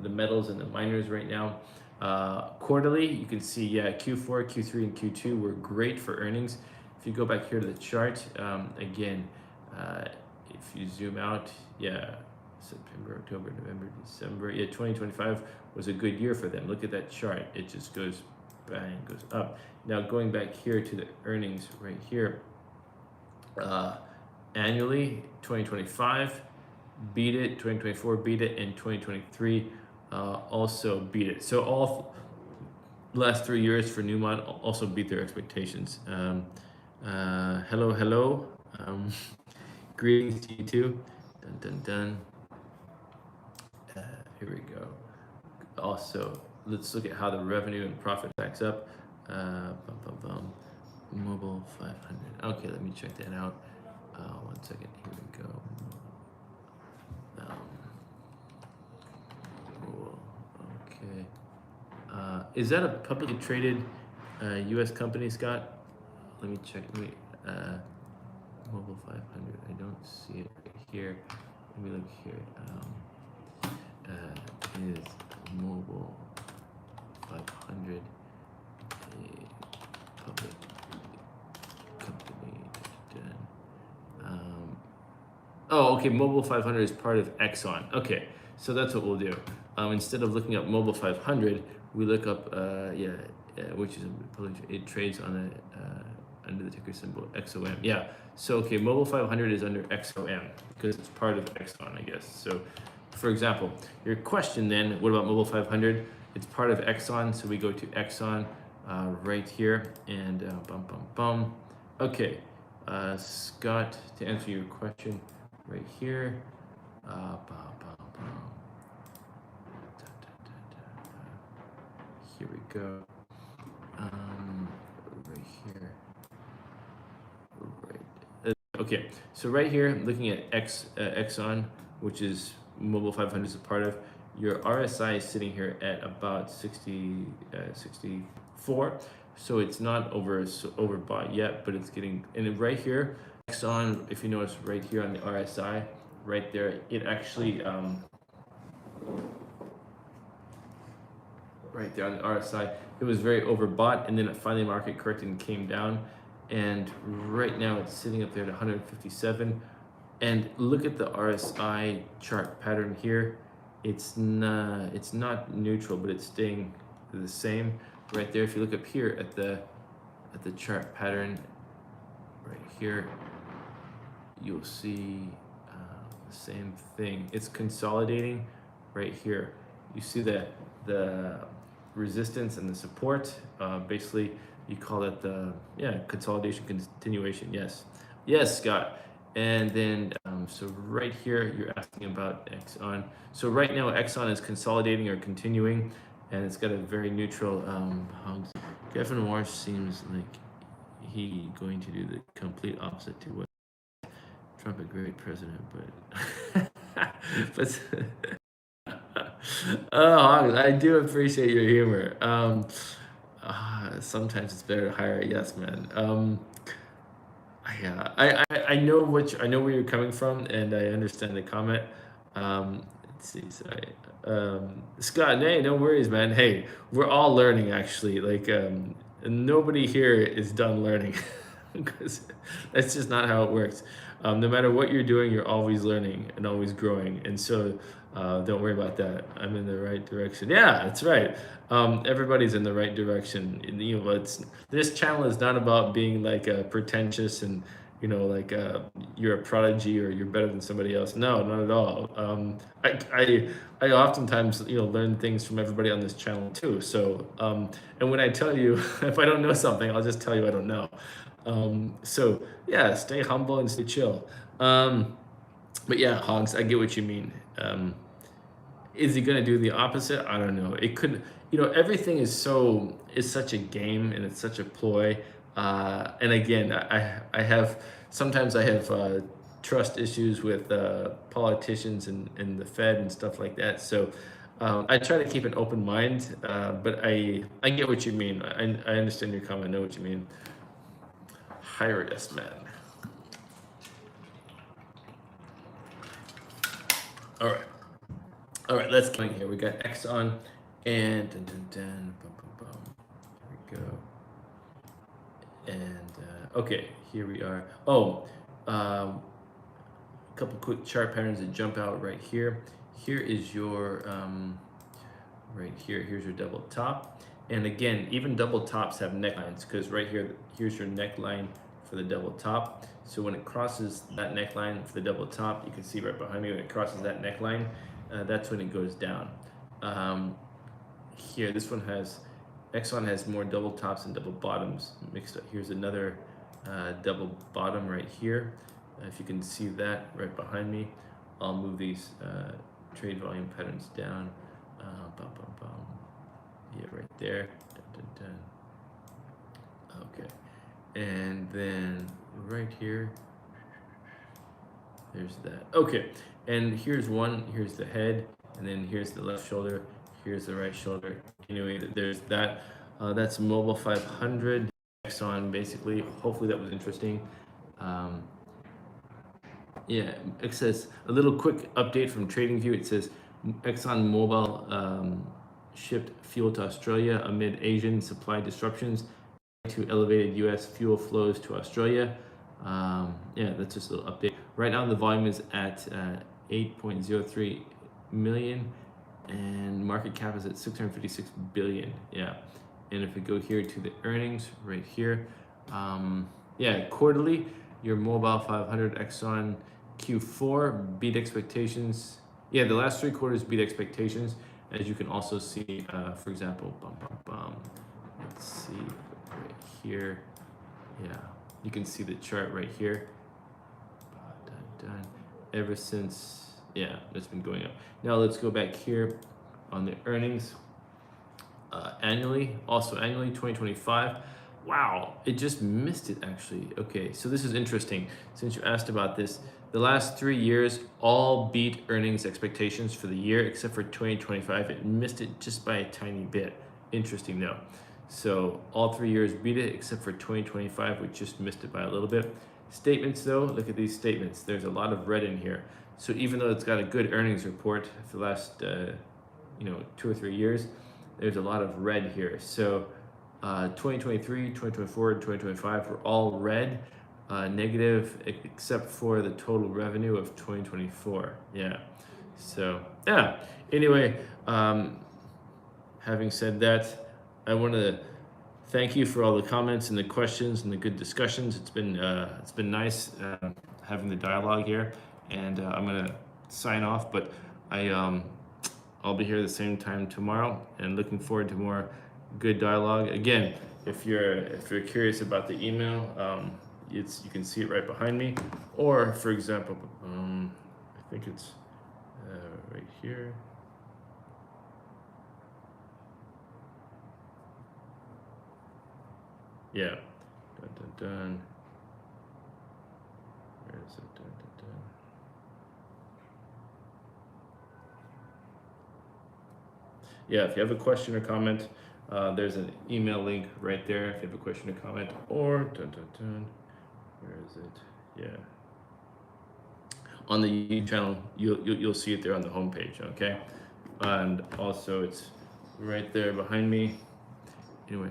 Speaker 1: the metals and the miners right now. Quarterly, you can see, yeah, Q4, Q3, and Q2 were great for earnings. If you go back here to the chart, again, if you zoom out, yeah, September, October, November, December, yeah, 2025 was a good year for them. Look at that chart. It just goes bang, goes up. Now going back here to the earnings right here, annually, 2025 beat it, 2024 beat it, and 2023 also beat it. So all last 3 years for Newmont also beat their expectations. Hello. Greetings to you too. Dun dun dun. Here we go. Also, let's look at how the revenue and profit backs up. Bum, bum, bum. Mobile 500. Okay, let me check that out. 1 second. Here we go. Cool. Okay. Is that a publicly traded U.S. company, Scott? Let me check. Mobile 500. I don't see it right here. Let me look here. Is Mobile 500 a public company? Oh, okay. Mobile 500 is part of Exxon. Okay, so that's what we'll do. Instead of looking up Mobile 500, we look up which is a public. It trades on a under the ticker symbol XOM. Yeah. So okay, Mobile 500 is under XOM because it's part of Exxon, I guess. So, for example, your question then, what about Mobile 500? It's part of Exxon, so we go to Exxon right here and bum bum bum. Okay, Scott, to answer your question right here. Bum, bum, bum. Here we go. Right here. Right. Okay, so right here, looking at Exxon, which is Mobile 500 is a part of, your RSI is sitting here at about 64. So it's not overbought yet, but it's getting, and right here, Exxon, if you notice right here on the RSI, right there, it actually, right there on the RSI, it was very overbought, and then it finally market corrected and came down, and right now it's sitting up there at 157. And look at the RSI chart pattern here. It's not neutral, but it's staying the same right there. If you look up here at the at the chart pattern right here, you'll see the same thing. It's consolidating right here. You see that the resistance and the support, basically you call it the consolidation continuation. Yes, Scott. And then so right here you're asking about Exxon. So right now Exxon is consolidating or continuing, and it's got a very neutral hug. Kevin Walsh seems like he going to do the complete opposite to what Trump, a great president, but oh, I do appreciate your humor. Sometimes it's better to hire a yes man. I know I know where you're coming from, and I understand the comment. Let's see, sorry. Scott, hey, no worries, man. Hey, we're all learning actually. Like, nobody here is done learning, because that's just not how it works. No matter what you're doing, you're always learning and always growing, and so don't worry about that. I'm in the right direction. Yeah, that's right. Everybody's in the right direction. You know, this channel is not about being like pretentious and like you're a prodigy or you're better than somebody else. No, not at all. I oftentimes learn things from everybody on this channel too. So and when I tell you if I don't know something, I'll just tell you I don't know. So yeah, stay humble and stay chill. But yeah, Hogs, I get what you mean. Is he going to do the opposite? I don't know. It could, everything is such a game and it's such a ploy. And again, sometimes I have trust issues with politicians and the Fed and stuff like that. So I try to keep an open mind, but I get what you mean. I understand your comment. I know what you mean. Hire us, man. All right, let's get in here. We got Exxon and boom, boom, boom. Here we go. And okay, here we are. Oh, a couple quick chart patterns that jump out right here. Here is your right here. Here's your double top. And again, even double tops have necklines, because right here, here's your neckline for the double top. So when it crosses that neckline for the double top, you can see right behind me when it crosses that neckline, that's when it goes down. Here, this one Exxon has more double tops and double bottoms mixed up. Here's another double bottom right here. If you can see that right behind me, I'll move these trade volume patterns down. Yeah, right there. Okay, and then right here, there's that. Okay, and here's the head, and then here's the left shoulder, here's the right shoulder. Anyway, there's that. That's Mobile 500 Exxon, basically. Hopefully that was interesting. Yeah, it says a little quick update from TradingView. It says Exxon Mobil shipped fuel to Australia amid Asian supply disruptions to elevated U.S. fuel flows to Australia. Yeah, that's just a little update. Right now the volume is at 8.03 million, and market cap is at 656 billion. Yeah, and if we go here to the earnings right here, yeah, quarterly, your Mobile 500 Exxon Q4 beat expectations. Yeah, the last 3 quarters beat expectations, as you can also see. For example, let's see right here. Yeah, you can see the chart right here. Ever since, yeah, it's been going up. Now let's go back here on the earnings. Annually, also annually, 2025. Wow, it just missed it actually. Okay, so this is interesting. Since you asked about this, the last 3 years all beat earnings expectations for the year, except for 2025. It missed it just by a tiny bit. Interesting though. So all 3 years beat it, except for 2025, which just missed it by a little bit. Statements though, look at these statements. There's a lot of red in here. So even though it's got a good earnings report for the last 2 or 3 years, there's a lot of red here. So 2023, 2024, and 2025 were all red, negative, except for the total revenue of 2024. Yeah. So yeah. Anyway, having said that, I want to thank you for all the comments and the questions and the good discussions. It's been nice having the dialogue here, and I'm gonna sign off. But I'll be here the same time tomorrow, and looking forward to more good dialogue. Again, if you're curious about the email, you can see it right behind me, or for example, I think it's right here. Yeah. Dun, dun, dun. Where is it? Dun, dun, dun. Yeah, if you have a question or comment, there's an email link right there if you have a question or comment, or dun, dun, dun. Where is it? Yeah. On the YouTube channel, you'll see it there on the homepage, okay? And also it's right there behind me. Anyway,